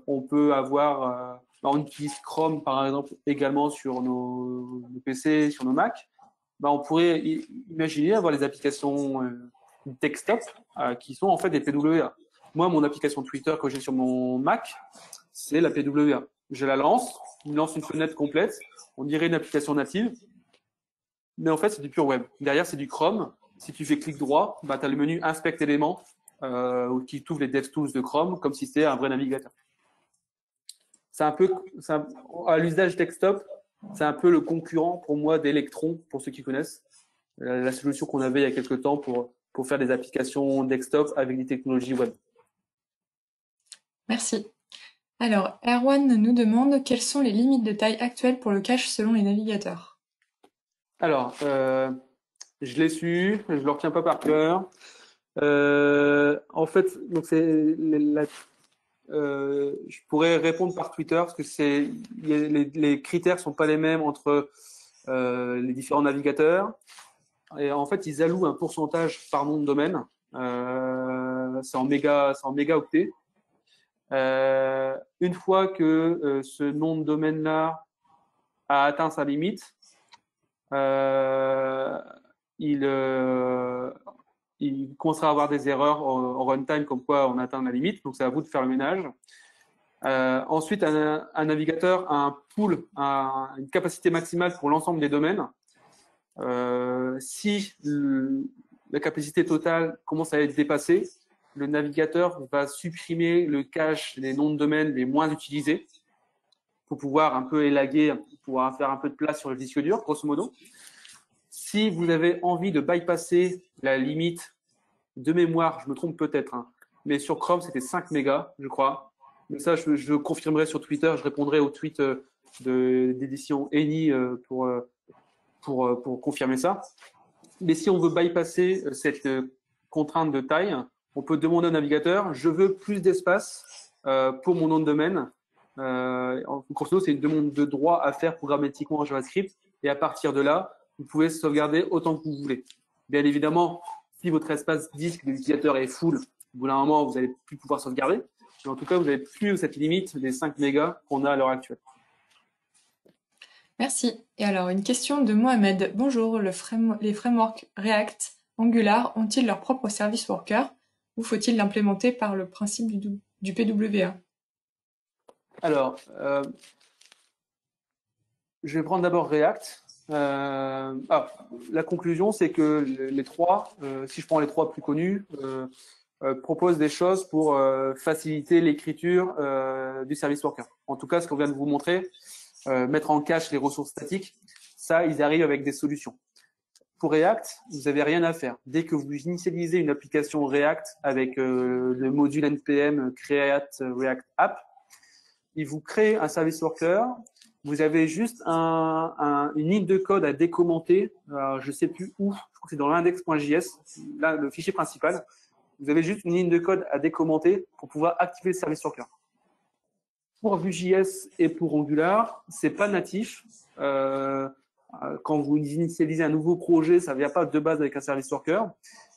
on peut avoir, on utilise Chrome par exemple également sur nos PC, sur nos Mac, on pourrait imaginer avoir les applications desktop qui sont en fait des PWA. Moi, mon application Twitter que j'ai sur mon Mac, c'est la PWA. Je la lance, il lance une fenêtre complète, on dirait une application native, mais en fait c'est du pur web. Derrière c'est du Chrome. Si tu fais clic droit, tu as le menu Inspect éléments qui t'ouvre les DevTools de Chrome comme si c'était un vrai navigateur. C'est un peu, à l'usage desktop, c'est un peu le concurrent pour moi d'Electron, pour ceux qui connaissent, la solution qu'on avait il y a quelques temps pour faire des applications desktop avec des technologies web. Merci. Alors, Erwan nous demande quelles sont les limites de taille actuelles pour le cache selon les navigateurs. Alors, je l'ai su, je ne le retiens pas par cœur. En fait, donc je pourrais répondre par Twitter parce que les critères sont pas les mêmes entre les différents navigateurs. Et en fait, ils allouent un pourcentage par nom de domaine. C'est en mégaoctets. Une fois que ce nom de domaine-là a atteint sa limite, il commencera à avoir des erreurs en runtime comme quoi on atteint la limite. Donc, c'est à vous de faire le ménage. Ensuite, un navigateur a un pool, une capacité maximale pour l'ensemble des domaines. Si la capacité totale commence à être dépassée, le navigateur va supprimer le cache des noms de domaine les moins utilisés pour pouvoir un peu élaguer, pour pouvoir faire un peu de place sur le disque dur, grosso modo. Si vous avez envie de bypasser la limite de mémoire, je me trompe peut-être, hein, mais sur Chrome, c'était 5 mégas, je crois. Mais ça, je confirmerai sur Twitter, je répondrai au tweet d'édition Eni pour confirmer ça. Mais si on veut bypasser cette contrainte de taille, on peut demander au navigateur, je veux plus d'espace pour mon nom de domaine. En grosso, c'est une demande de droit à faire programmatiquement en JavaScript. Et à partir de là, vous pouvez sauvegarder autant que vous voulez. Bien évidemment, si votre espace disque de l'utilisateur est full, au bout d'un moment, vous n'allez plus pouvoir sauvegarder. Mais en tout cas, vous n'avez plus cette limite des 5 mégas qu'on a à l'heure actuelle. Merci. Et alors, une question de Mohamed. Bonjour, les frameworks React, Angular ont-ils leur propre service worker ou faut-il l'implémenter par le principe du PWA? Alors, je vais prendre d'abord React. La conclusion, c'est que les trois, si je prends les trois plus connus, proposent des choses pour faciliter l'écriture du service worker. En tout cas, ce qu'on vient de vous montrer, mettre en cache les ressources statiques, ça, ils arrivent avec des solutions. Pour React, vous n'avez rien à faire. Dès que vous initialisez une application React avec le module npm create React app, il vous crée un service worker. Vous avez juste une ligne de code à décommenter. Je ne sais plus où. Je crois que c'est dans l'index.js, là le fichier principal. Vous avez juste une ligne de code à décommenter pour pouvoir activer le service worker. Pour Vue.js et pour Angular, c'est pas natif. Quand vous initialisez un nouveau projet, ça ne vient pas de base avec un service worker,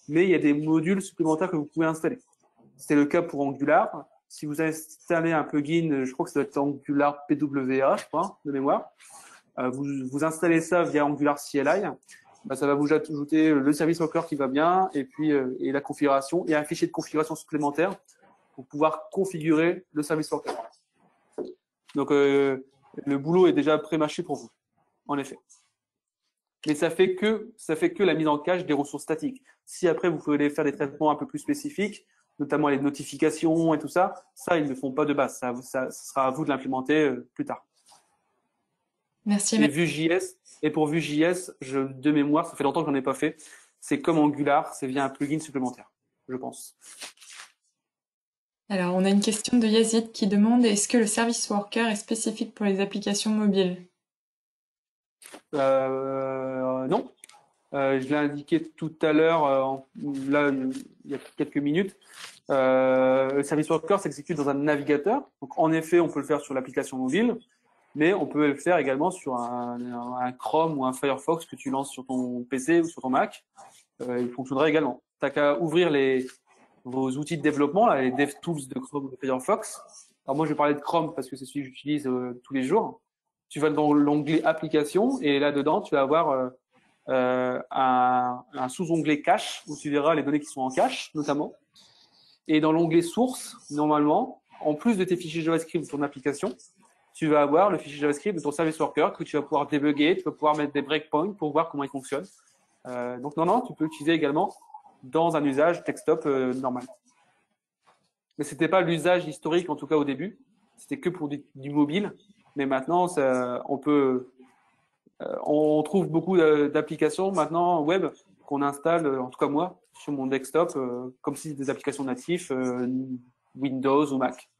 mais il y a des modules supplémentaires que vous pouvez installer. C'est le cas pour Angular. Si vous installez un plugin, je crois que ça doit être Angular PWA, je crois, de mémoire, vous installez ça via Angular CLI, ça va vous ajouter le service worker qui va bien, et puis et la configuration, et un fichier de configuration supplémentaire pour pouvoir configurer le service worker. Donc, le boulot est déjà pré-mâché pour vous, en effet. mais ça fait que la mise en cache des ressources statiques. Si après vous voulez faire des traitements un peu plus spécifiques, notamment les notifications et tout ça, ils ne font pas de base. Ça sera à vous de l'implémenter plus tard. Merci. Et Vue.js, et pour Vue.js, de mémoire, ça fait longtemps que j'en ai pas fait. C'est comme Angular, c'est via un plugin supplémentaire, je pense. Alors, on a une question de Yazid qui demande: est-ce que le service worker est spécifique pour les applications mobiles? Non. Je l'ai indiqué tout à l'heure, là, il y a quelques minutes. Le service worker s'exécute dans un navigateur. Donc, en effet, on peut le faire sur l'application mobile, mais on peut le faire également sur un Chrome ou un Firefox que tu lances sur ton PC ou sur ton Mac. Il fonctionnera également. Tu n'as qu'à ouvrir vos outils de développement, là, les DevTools de Chrome ou de Firefox. Alors moi, je vais parler de Chrome parce que c'est celui que j'utilise tous les jours. Tu vas dans l'onglet Applications et là-dedans, tu vas avoir un sous-onglet cache où tu verras les données qui sont en cache, notamment. Et dans l'onglet Source, normalement, en plus de tes fichiers JavaScript de ton application, tu vas avoir le fichier JavaScript de ton service worker que tu vas pouvoir débugger, tu vas pouvoir mettre des breakpoints pour voir comment il fonctionne. Donc non, tu peux l'utiliser également dans un usage desktop normal. Mais c'était pas l'usage historique, en tout cas au début. C'était que pour du mobile. Mais maintenant, on trouve beaucoup d'applications maintenant web qu'on installe, en tout cas moi, sur mon desktop, comme si c'était des applications natives Windows ou Mac.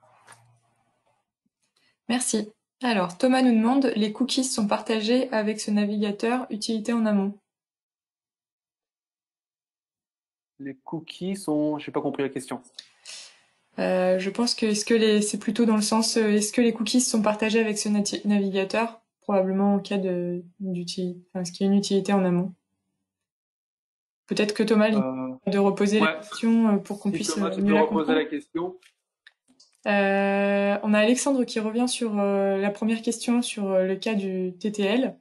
Merci. Alors, Thomas nous demande: les cookies sont partagés avec ce navigateur, utilité en amont? Les cookies sont... Je n'ai pas compris la question. Je pense que c'est plutôt dans le sens, est-ce que les cookies sont partagés avec ce navigateur? Probablement en cas ce qui est une utilité en amont. Peut-être que Thomas de reposer la question pour qu'on puisse Thomas, tu mieux peux la reposer comprendre. la question. On a Alexandre qui revient sur la première question sur le cas du TTL.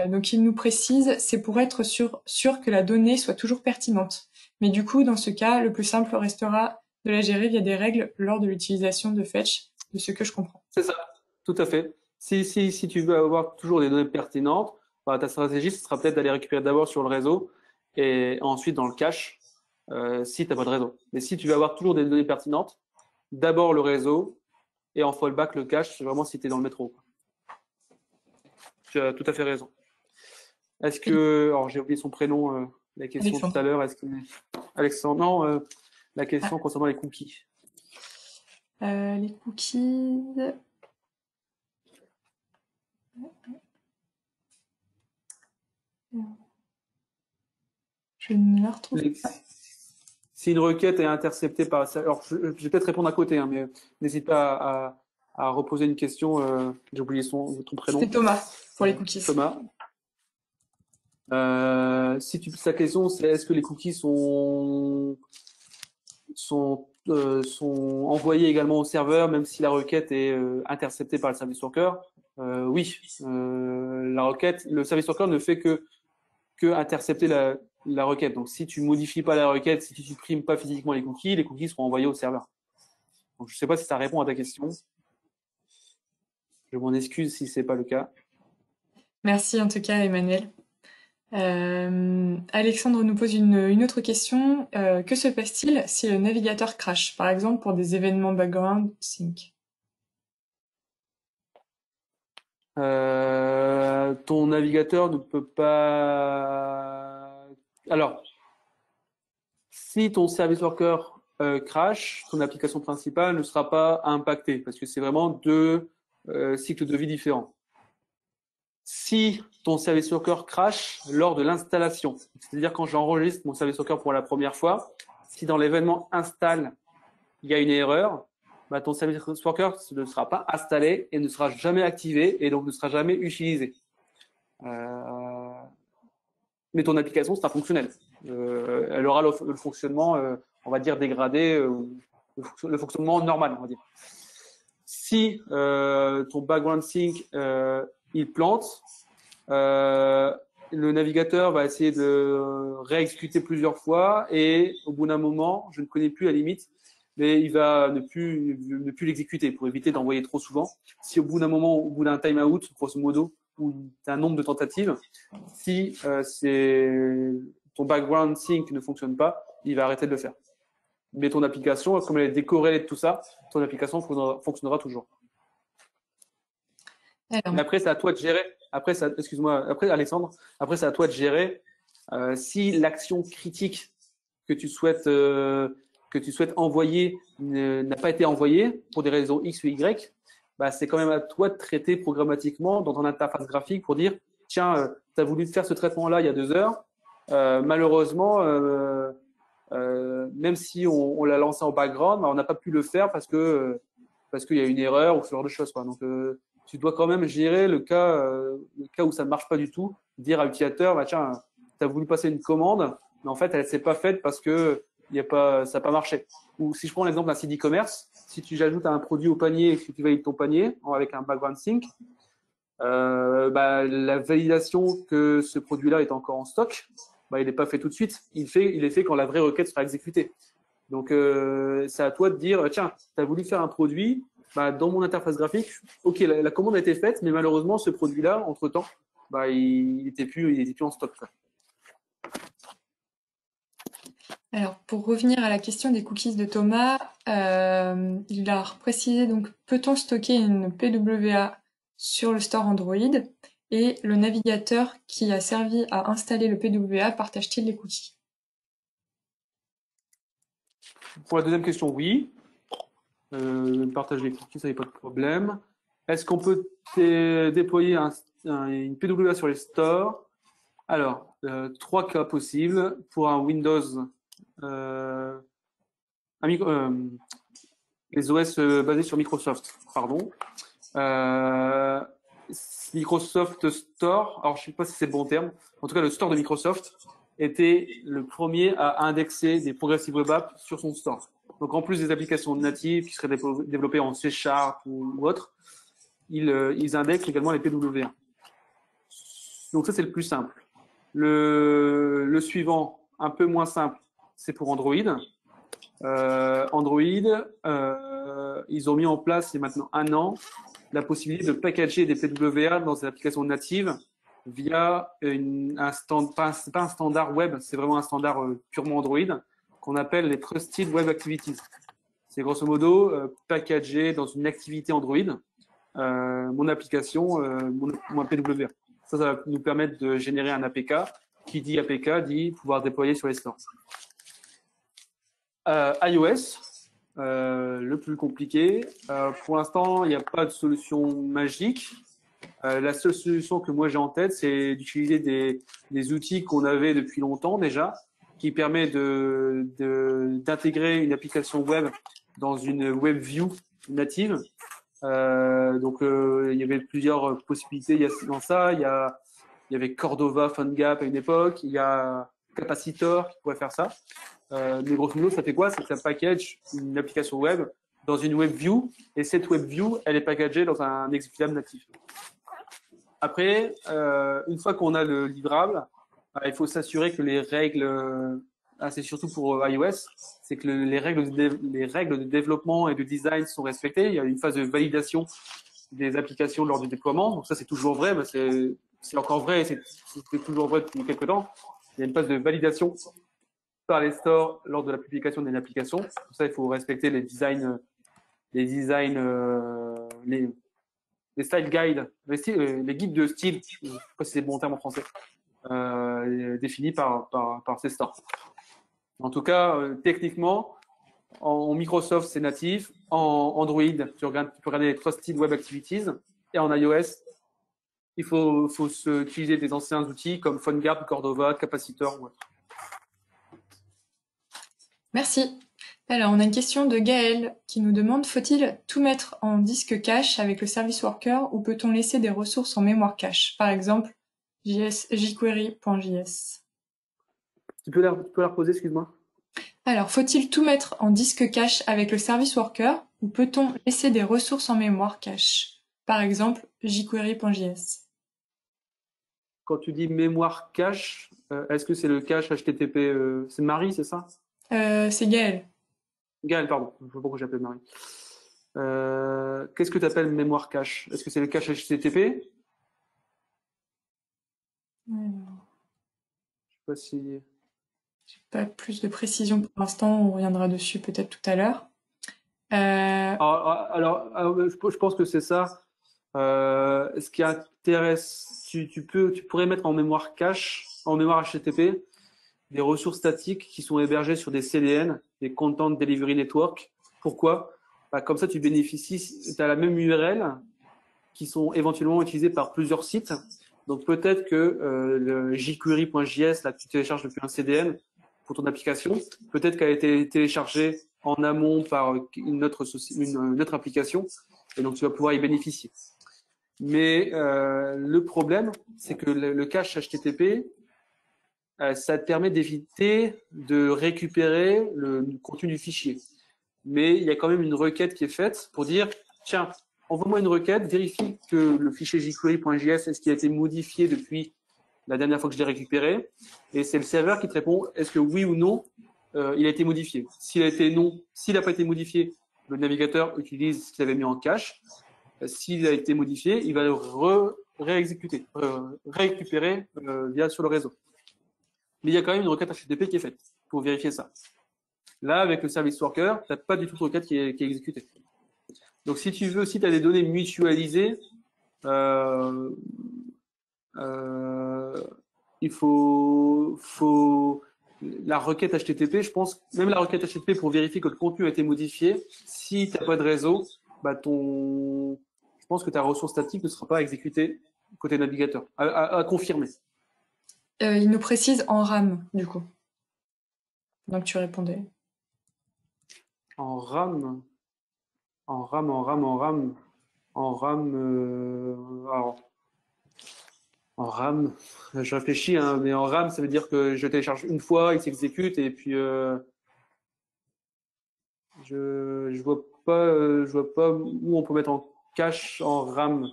Donc il nous précise: c'est pour être sûr que la donnée soit toujours pertinente. Mais du coup, dans ce cas, le plus simple restera de la gérer via des règles lors de l'utilisation de fetch, de ce que je comprends. C'est ça, tout à fait. Si tu veux avoir toujours des données pertinentes, ta stratégie, ce sera peut-être d'aller récupérer d'abord sur le réseau et ensuite dans le cache si tu n'as pas de réseau. Mais si tu veux avoir toujours des données pertinentes, d'abord le réseau et en fallback le cache, vraiment si tu es dans le métro. Tu as tout à fait raison. Est-ce que... Alors j'ai oublié son prénom, la question Alexandre. tout à l'heure. Alexandre, non, la question concernant les cookies. Les cookies... Je ne la retrouve pas. Si une requête est interceptée par... Alors, je vais peut-être répondre à côté, hein, mais n'hésite pas à reposer une question. J'ai oublié ton prénom. C'est Thomas, pour les cookies. Thomas. Sa question, c'est est-ce que les cookies sont envoyés également au serveur, même si la requête est interceptée par le service worker? Oui. Le service worker ne fait que intercepter la requête. Donc, si tu modifies pas la requête, si tu supprimes pas physiquement les cookies seront envoyés au serveur. Donc, je sais pas si ça répond à ta question. Je m'en excuse si c'est pas le cas. Merci en tout cas, Emmanuel. Alexandre nous pose une autre question. Que se passe-t-il si le navigateur crash, par exemple pour des événements background sync? Ton navigateur ne peut pas... Alors, si ton service worker crash, ton application principale ne sera pas impactée parce que c'est vraiment deux cycles de vie différents. Si ton service worker crash lors de l'installation, c'est-à-dire quand j'enregistre mon service worker pour la première fois, si dans l'événement install, il y a une erreur, ton service worker ne sera pas installé et ne sera jamais activé et donc ne sera jamais utilisé. Mais ton application sera fonctionnelle. Elle aura le fonctionnement, on va dire, dégradé, le fonctionnement normal, on va dire. Si ton background sync il plante, le navigateur va essayer de réexécuter plusieurs fois et au bout d'un moment, je ne connais plus la limite, mais il va ne plus l'exécuter pour éviter d'envoyer trop souvent. Si au bout d'un moment, au bout d'un timeout, grosso modo, ou un nombre de tentatives, si ton background sync ne fonctionne pas, il va arrêter de le faire. Mais ton application, comme elle est décorrélée de tout ça, ton application fonctionnera toujours. Mais après, c'est à toi de gérer. Après, excuse-moi, après, Alexandre, après, c'est à toi de gérer si l'action critique que tu souhaites envoyer n'a pas été envoyée pour des raisons X ou Y, bah, c'est quand même à toi de traiter programmatiquement dans ton interface graphique pour dire, tiens, tu as voulu faire ce traitement-là il y a 2 heures. Malheureusement, même si on l'a lancé en background, bah, on n'a pas pu le faire parce qu'il y a une erreur ou ce genre de choses, quoi. Donc, tu dois quand même gérer le cas où ça ne marche pas du tout, dire à l'utilisateur, bah, tiens, tu as voulu passer une commande, mais en fait, elle ne s'est pas faite parce que ça n'a pas marché. Ou si je prends l'exemple d'un site e-commerce, si tu ajoutes un produit au panier et que tu valides ton panier avec un background sync, bah, la validation que ce produit-là est encore en stock, bah, il n'est pas fait tout de suite. Il est fait quand la vraie requête sera exécutée. Donc, c'est à toi de dire, tiens, tu as voulu faire un produit, bah, dans mon interface graphique, ok, la commande a été faite, mais malheureusement, ce produit-là, entre-temps, bah, il était plus en stock, quoi. Alors, pour revenir à la question des cookies de Thomas, il a précisé donc peut-on stocker une PWA sur le store Android et le navigateur qui a servi à installer le PWA partage-t-il les cookies? Pour la deuxième question, oui. Partage les cookies, ça n'est pas de problème. Est-ce qu'on peut déployer une PWA sur les stores? Alors, 3 cas possibles. Pour un Windows, les OS basés sur Microsoft, pardon. Microsoft Store, alors je ne sais pas si c'est le bon terme, en tout cas le store de Microsoft était le premier à indexer des Progressive Web Apps sur son store. Donc en plus des applications natives qui seraient développées en C# ou autre, ils indexent également les PWA. Donc ça c'est le plus simple. Le suivant, un peu moins simple, c'est pour Android. Android, ils ont mis en place il y a maintenant 1 an la possibilité de packager des PWA dans des applications natives via pas un standard web, c'est vraiment un standard purement Android qu'on appelle les Trusted Web Activities. C'est grosso modo packager dans une activité Android mon application, mon PWA. Ça va nous permettre de générer un APK. Qui dit APK dit pouvoir déployer sur les stores. iOS, le plus compliqué. Pour l'instant, il n'y a pas de solution magique. La seule solution que moi j'ai en tête, c'est d'utiliser des outils qu'on avait depuis longtemps déjà, qui permet d'intégrer une application web dans une web view native. Donc, il y avait plusieurs possibilités dans ça. Il y avait Cordova, PhoneGap à une époque. Il y a Capacitor qui pourrait faire ça. Mais grosso modo, ça fait quoi? C'est que ça package une application web dans une web view, et cette web view, elle est packagée dans un exécutable natif. Après, une fois qu'on a le livrable, il faut s'assurer que les règles, c'est surtout pour iOS, c'est que les règles de développement et de design sont respectées. Il y a une phase de validation des applications lors du déploiement. Donc ça, c'est toujours vrai, mais c'est encore vrai, et c'est toujours vrai depuis quelques temps. Il y a une phase de validation par les stores lors de la publication d'une application. Pour ça, il faut respecter les style guides, les guides de style, je ne sais pas si c'est le bon terme en français, définis par ces stores. En tout cas, techniquement, en Microsoft, c'est natif. En Android, tu peux regarder les Trusted Web Activities. Et en iOS, il faut utiliser des anciens outils comme PhoneGap, Cordova, Capacitor ou autre. Merci. Alors, on a une question de Gaël qui nous demande, faut-il tout mettre en disque cache avec le service worker ou peut-on laisser des ressources en mémoire cache? Par exemple, jQuery.js. Tu peux la reposer, excuse-moi? Alors, faut-il tout mettre en disque cache avec le service worker ou peut-on laisser des ressources en mémoire cache? Par exemple, jQuery.js. Quand tu dis mémoire cache, est-ce que c'est le cache HTTP c'est Marie, c'est ça? C'est Gaël. Gaël, pardon. Je ne sais pas pourquoi j'appelle Marie. Qu'est-ce que tu appelles mémoire cache? Est-ce que c'est le cache HTTP? pas si... Pas plus de précision pour l'instant, on reviendra dessus peut-être tout à l'heure. Je pense que c'est ça. Ce qui intéresse, tu pourrais mettre en mémoire cache, en mémoire HTTP, des ressources statiques qui sont hébergées sur des CDN, des Content Delivery Network. Pourquoi? Bah, comme ça, tu bénéficies, tu as la même URL qui sont éventuellement utilisées par plusieurs sites. Donc peut-être que le jQuery.js, là que tu télécharges depuis un CDN pour ton application, peut-être qu'elle a été téléchargée en amont par une autre application, et donc tu vas pouvoir y bénéficier. Mais le problème, c'est que le cache HTTP, ça te permet d'éviter de récupérer le contenu du fichier. Mais il y a quand même une requête qui est faite pour dire, tiens, envoie-moi une requête, vérifie que le fichier jQuery.js, est-ce qu'il a été modifié depuis la dernière fois que je l'ai récupéré, et c'est le serveur qui te répond, est-ce que oui ou non, il a été modifié. S'il a été non, s'il n'a pas été modifié, le navigateur utilise ce qu'il avait mis en cache. S'il a été modifié, il va le réexécuter, récupérer via sur le réseau. Mais il y a quand même une requête HTTP qui est faite pour vérifier ça. Là, avec le service worker, tu n'as pas du tout de requête qui est exécutée. Donc, si tu veux, si tu as des données mutualisées, il faut la requête HTTP, je pense, même la requête HTTP pour vérifier que le contenu a été modifié, si tu n'as pas de réseau, bah je pense que ta ressource statique ne sera pas exécutée côté navigateur, à confirmer. Il nous précise en RAM, du coup. Donc tu répondais. En RAM, alors, en RAM, je réfléchis, hein, mais en RAM, ça veut dire que je télécharge une fois, il s'exécute, et puis je vois pas où on peut mettre en cache en RAM.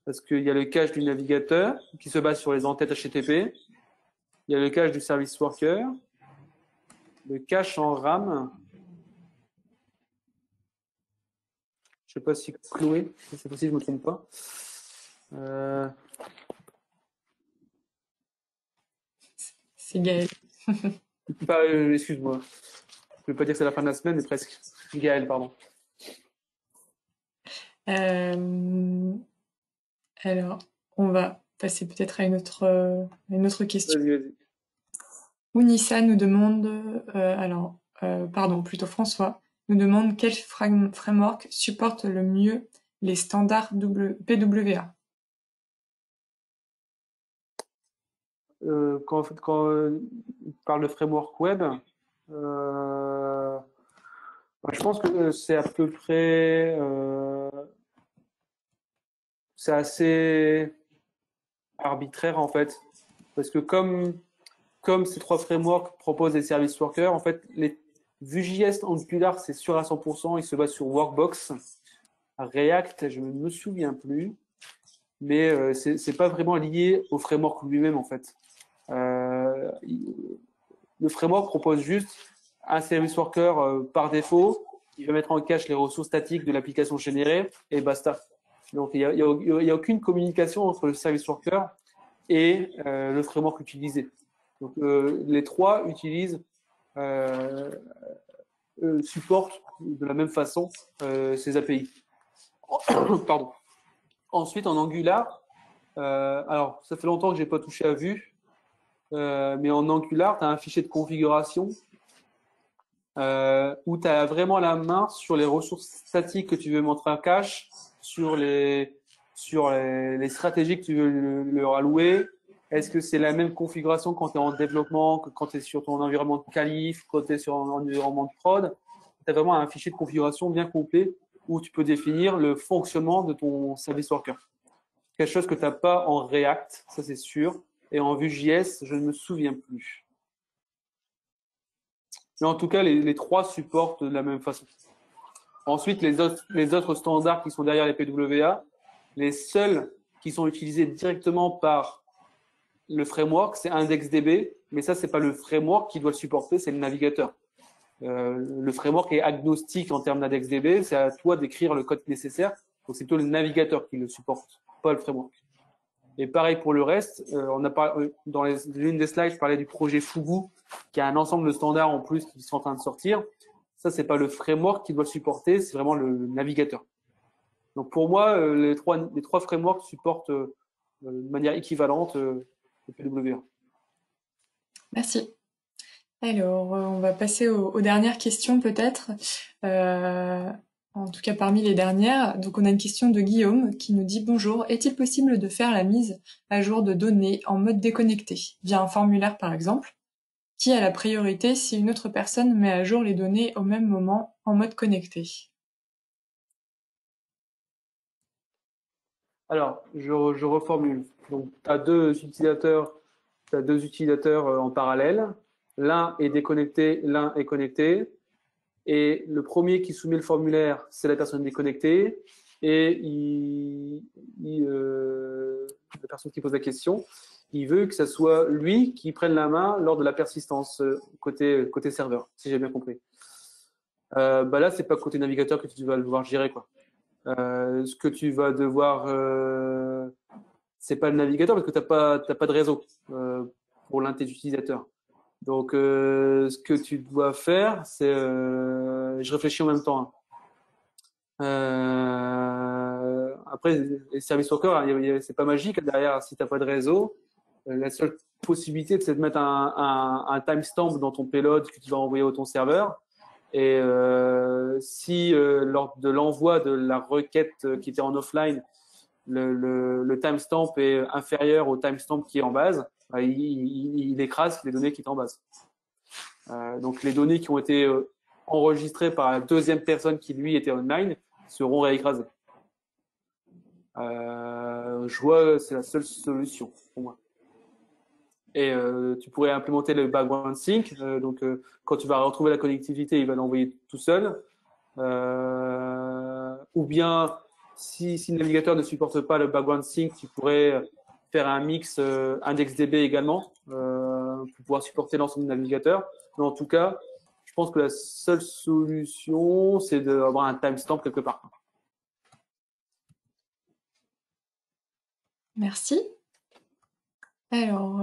Parce qu'il y a le cache du navigateur qui se base sur les entêtes HTTP. Il y a le cache du service worker. Le cache en RAM. Je sais pas si Chloé, c'est possible, je me trompe pas. C'est Gaël. Excuse-moi. Je ne veux pas dire que c'est la fin de la semaine, mais presque. Gaël, pardon. Alors, on va passer peut-être à une autre question. Vas-y. Ounissa nous demande, plutôt François, nous demande quel framework supporte le mieux les standards PWA. Quand on parle de framework web, je pense que c'est à peu près, c'est assez arbitraire en fait, parce que comme ces trois frameworks proposent des services workers, en fait, les Vue.js Angular, c'est sûr à 100%, il se base sur Workbox. React, je ne me souviens plus, mais c'est pas vraiment lié au framework lui-même en fait. Le framework propose juste un service worker par défaut, il va mettre en cache les ressources statiques de l'application générée et basta. Donc il y a aucune communication entre le service worker et le framework utilisé. Donc les trois supportent de la même façon ces API. Pardon. Ensuite, en Angular, alors ça fait longtemps que j'ai pas touché à Vue, mais en Angular, tu as un fichier de configuration où tu as vraiment la main sur les ressources statiques que tu veux montrer en cache, sur les stratégies que tu veux leur allouer. Est-ce que c'est la même configuration quand tu es en développement que quand tu es sur ton environnement de qualif, quand tu es sur un environnement de prod? Tu as vraiment un fichier de configuration bien complet où tu peux définir le fonctionnement de ton service worker. Quelque chose que tu n'as pas en React, ça c'est sûr. Et en Vue.js, je ne me souviens plus. Mais en tout cas, les trois supportent de la même façon. Ensuite, les autres standards qui sont derrière les PWA, les seuls qui sont utilisés directement par le framework, c'est IndexDB, mais ça, c'est pas le framework qui doit le supporter, c'est le navigateur. Le framework est agnostique en termes d'IndexDB, c'est à toi d'écrire le code nécessaire, donc c'est plutôt le navigateur qui le supporte, pas le framework. Et pareil pour le reste, dans l'une des slides, je parlais du projet Fugu, qui a un ensemble de standards en plus qui sont en train de sortir. Ça, c'est pas le framework qui doit le supporter, c'est vraiment le navigateur. Donc pour moi, les trois frameworks supportent de manière équivalente le PWA. Merci. Alors, on va passer aux dernières questions peut-être. En tout cas parmi les dernières. Donc on a une question de Guillaume qui nous dit: bonjour, est-il possible de faire la mise à jour de données en mode déconnecté, via un formulaire par exemple? Qui a la priorité si une autre personne met à jour les données au même moment en mode connecté? Alors, je reformule. Donc, tu as deux utilisateurs en parallèle. L'un est déconnecté, l'un est connecté. Et le premier qui soumet le formulaire, c'est la personne déconnectée. Et la personne qui pose la question, il veut que ce soit lui qui prenne la main lors de la persistance côté serveur, si j'ai bien compris. Bah là, c'est pas côté navigateur que tu vas devoir gérer, quoi. Ce que tu vas devoir, c'est pas le navigateur parce que t'as pas de réseau pour l'un de tes utilisateurs. Donc, ce que tu dois faire, c'est, je réfléchis en même temps, hein. Après, les services workers, hein, c'est pas magique derrière. Si t'as pas de réseau, la seule possibilité, c'est de mettre un timestamp dans ton payload que tu vas envoyer au ton serveur. Et si lors de l'envoi de la requête qui était en offline, le timestamp est inférieur au timestamp qui est en base, bah, il écrase les données qui sont en base. Donc les données qui ont été enregistrées par la deuxième personne qui lui était online seront réécrasées. Je vois, c'est la seule solution pour moi. Et tu pourrais implémenter le background sync. Donc quand tu vas retrouver la connectivité, il va l'envoyer tout seul. Ou bien si le navigateur ne supporte pas le background sync, tu pourrais faire un mix IndexedDB également pour pouvoir supporter l'ensemble du navigateur. Mais en tout cas, je pense que la seule solution, c'est d'avoir un timestamp quelque part. Merci. Alors,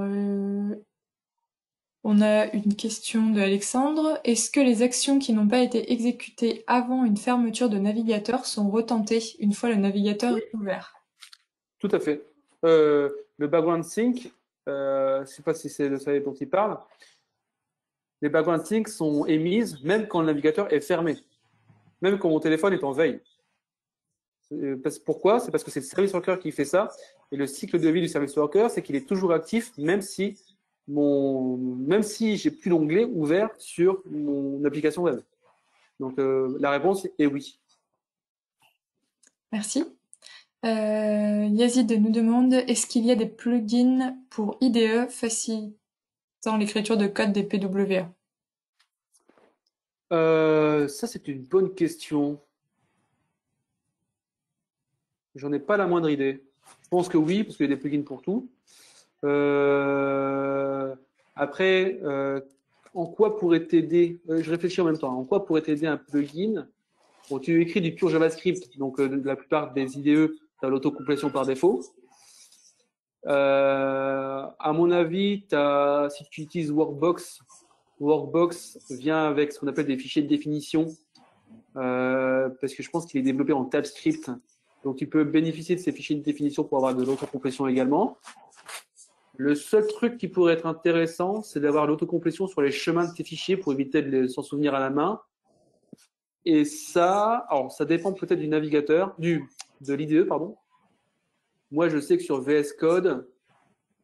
on a une question de Alexandre. Est-ce que les actions qui n'ont pas été exécutées avant une fermeture de navigateur sont retentées une fois le navigateur ouvert? Tout à fait. Le background sync, je ne sais pas si c'est de ça dont il parle. Les background sync sont émises même quand le navigateur est fermé, même quand mon téléphone est en veille. Pourquoi? C'est parce que c'est le service worker qui fait ça. Et le cycle de vie du service worker, c'est qu'il est toujours actif, même si j'ai plus d'onglet ouvert sur mon application web. Donc la réponse est oui. Merci. Yazid nous demande: est-ce qu'il y a des plugins pour IDE facilitant l'écriture de code des PWA? Ça, c'est une bonne question. J'en ai pas la moindre idée. Je pense que oui, parce qu'il y a des plugins pour tout. Après, en quoi pourrait t'aider je réfléchis en même temps. En quoi pourrait t'aider un plugin? Bon, tu écris du pur JavaScript, donc la plupart des IDE, tu as l'autocomplétion par défaut. À mon avis, si tu utilises Workbox, Workbox vient avec ce qu'on appelle des fichiers de définition, parce que je pense qu'il est développé en TypeScript. Donc, tu peux bénéficier de ces fichiers de définition pour avoir de l'autocomplétion également. Le seul truc qui pourrait être intéressant, c'est d'avoir l'autocomplétion sur les chemins de tes fichiers pour éviter de s'en souvenir à la main. Et ça, alors ça dépend peut-être du navigateur, de l'IDE, pardon. Moi, je sais que sur VS Code,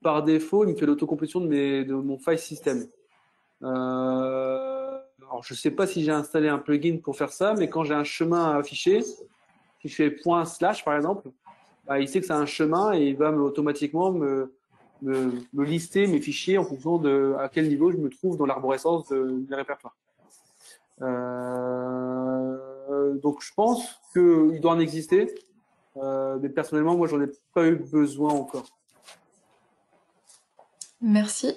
par défaut, il me fait l'autocomplétion de mon file system. Alors, je ne sais pas si j'ai installé un plugin pour faire ça, mais quand j'ai un chemin à afficher, si je fais // par exemple, bah, il sait que c'est un chemin et il va automatiquement me lister mes fichiers en fonction de à quel niveau je me trouve dans l'arborescence des répertoires. Donc je pense qu'il doit en exister, mais personnellement, moi, j'en ai pas eu besoin encore. Merci.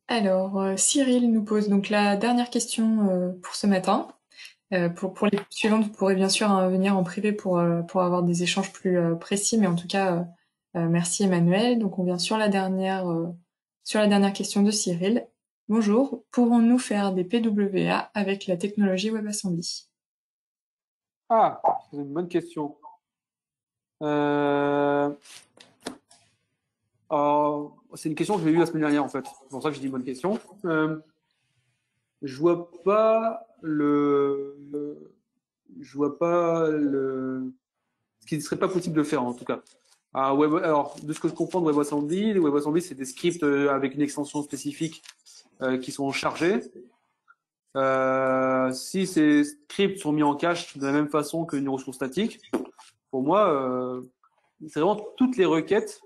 Alors, Cyril nous pose donc la dernière question pour ce matin. Pour les suivantes, vous pourrez bien sûr venir en privé pour avoir des échanges plus précis, mais en tout cas, Merci Emmanuel. Donc on vient sur la dernière question de Cyril. Bonjour, pourrons-nous faire des PWA avec la technologie WebAssembly? Ah, c'est une bonne question. Euh, c'est une question que j'ai eue la semaine dernière en fait. C'est pour ça que je dis bonne question. Je vois pas je vois pas ce qui ne serait pas possible de faire en tout cas. Alors, de ce que je comprends de WebAssembly, les WebAssembly c'est des scripts avec une extension spécifique qui sont chargés. Si ces scripts sont mis en cache de la même façon qu'une ressource statique, pour moi, c'est vraiment toutes les requêtes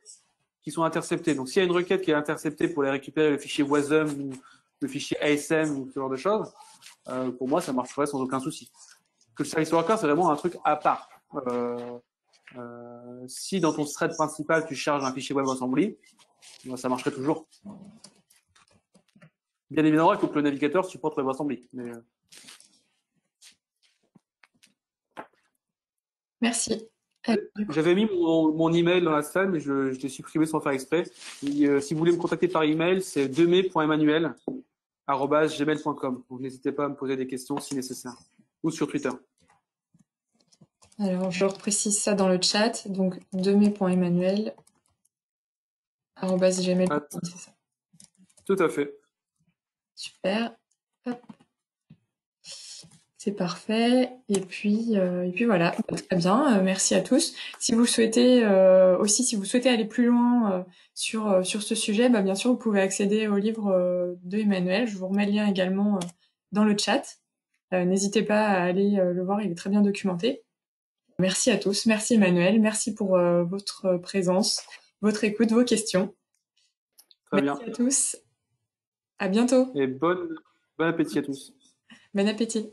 qui sont interceptées. Donc, s'il y a une requête qui est interceptée pour aller récupérer le fichier WASM ou le fichier ASM ou ce genre de choses, pour moi, ça marcherait sans aucun souci. Que le service worker, c'est vraiment un truc à part. Si dans ton thread principal, tu charges un fichier WebAssembly, ça marcherait toujours. Bien évidemment, il faut que le navigateur supporte WebAssembly. Mais, Merci. j'avais mis mon email dans la salle, mais je l'ai supprimé sans faire exprès. Et, si vous voulez me contacter par email, c'est demai.emmanuel@gmail.com. Donc n'hésitez pas à me poser des questions si nécessaire. Ou sur Twitter. Alors, je reprécise ça dans le chat. Donc, demai.emmanuel@gmail.com, c'est ça. Tout à fait. Super. Hop. C'est parfait. Et puis voilà. Très bien. Merci à tous. Si vous souhaitez si vous souhaitez aller plus loin sur ce sujet, bien sûr, vous pouvez accéder au livre de Emmanuel. Je vous remets le lien également dans le chat. N'hésitez pas à aller le voir. Il est très bien documenté. Merci à tous. Merci Emmanuel. Merci pour votre présence, votre écoute, vos questions. Très Merci bien. à tous. À bientôt. Et bon appétit à tous. Bon appétit.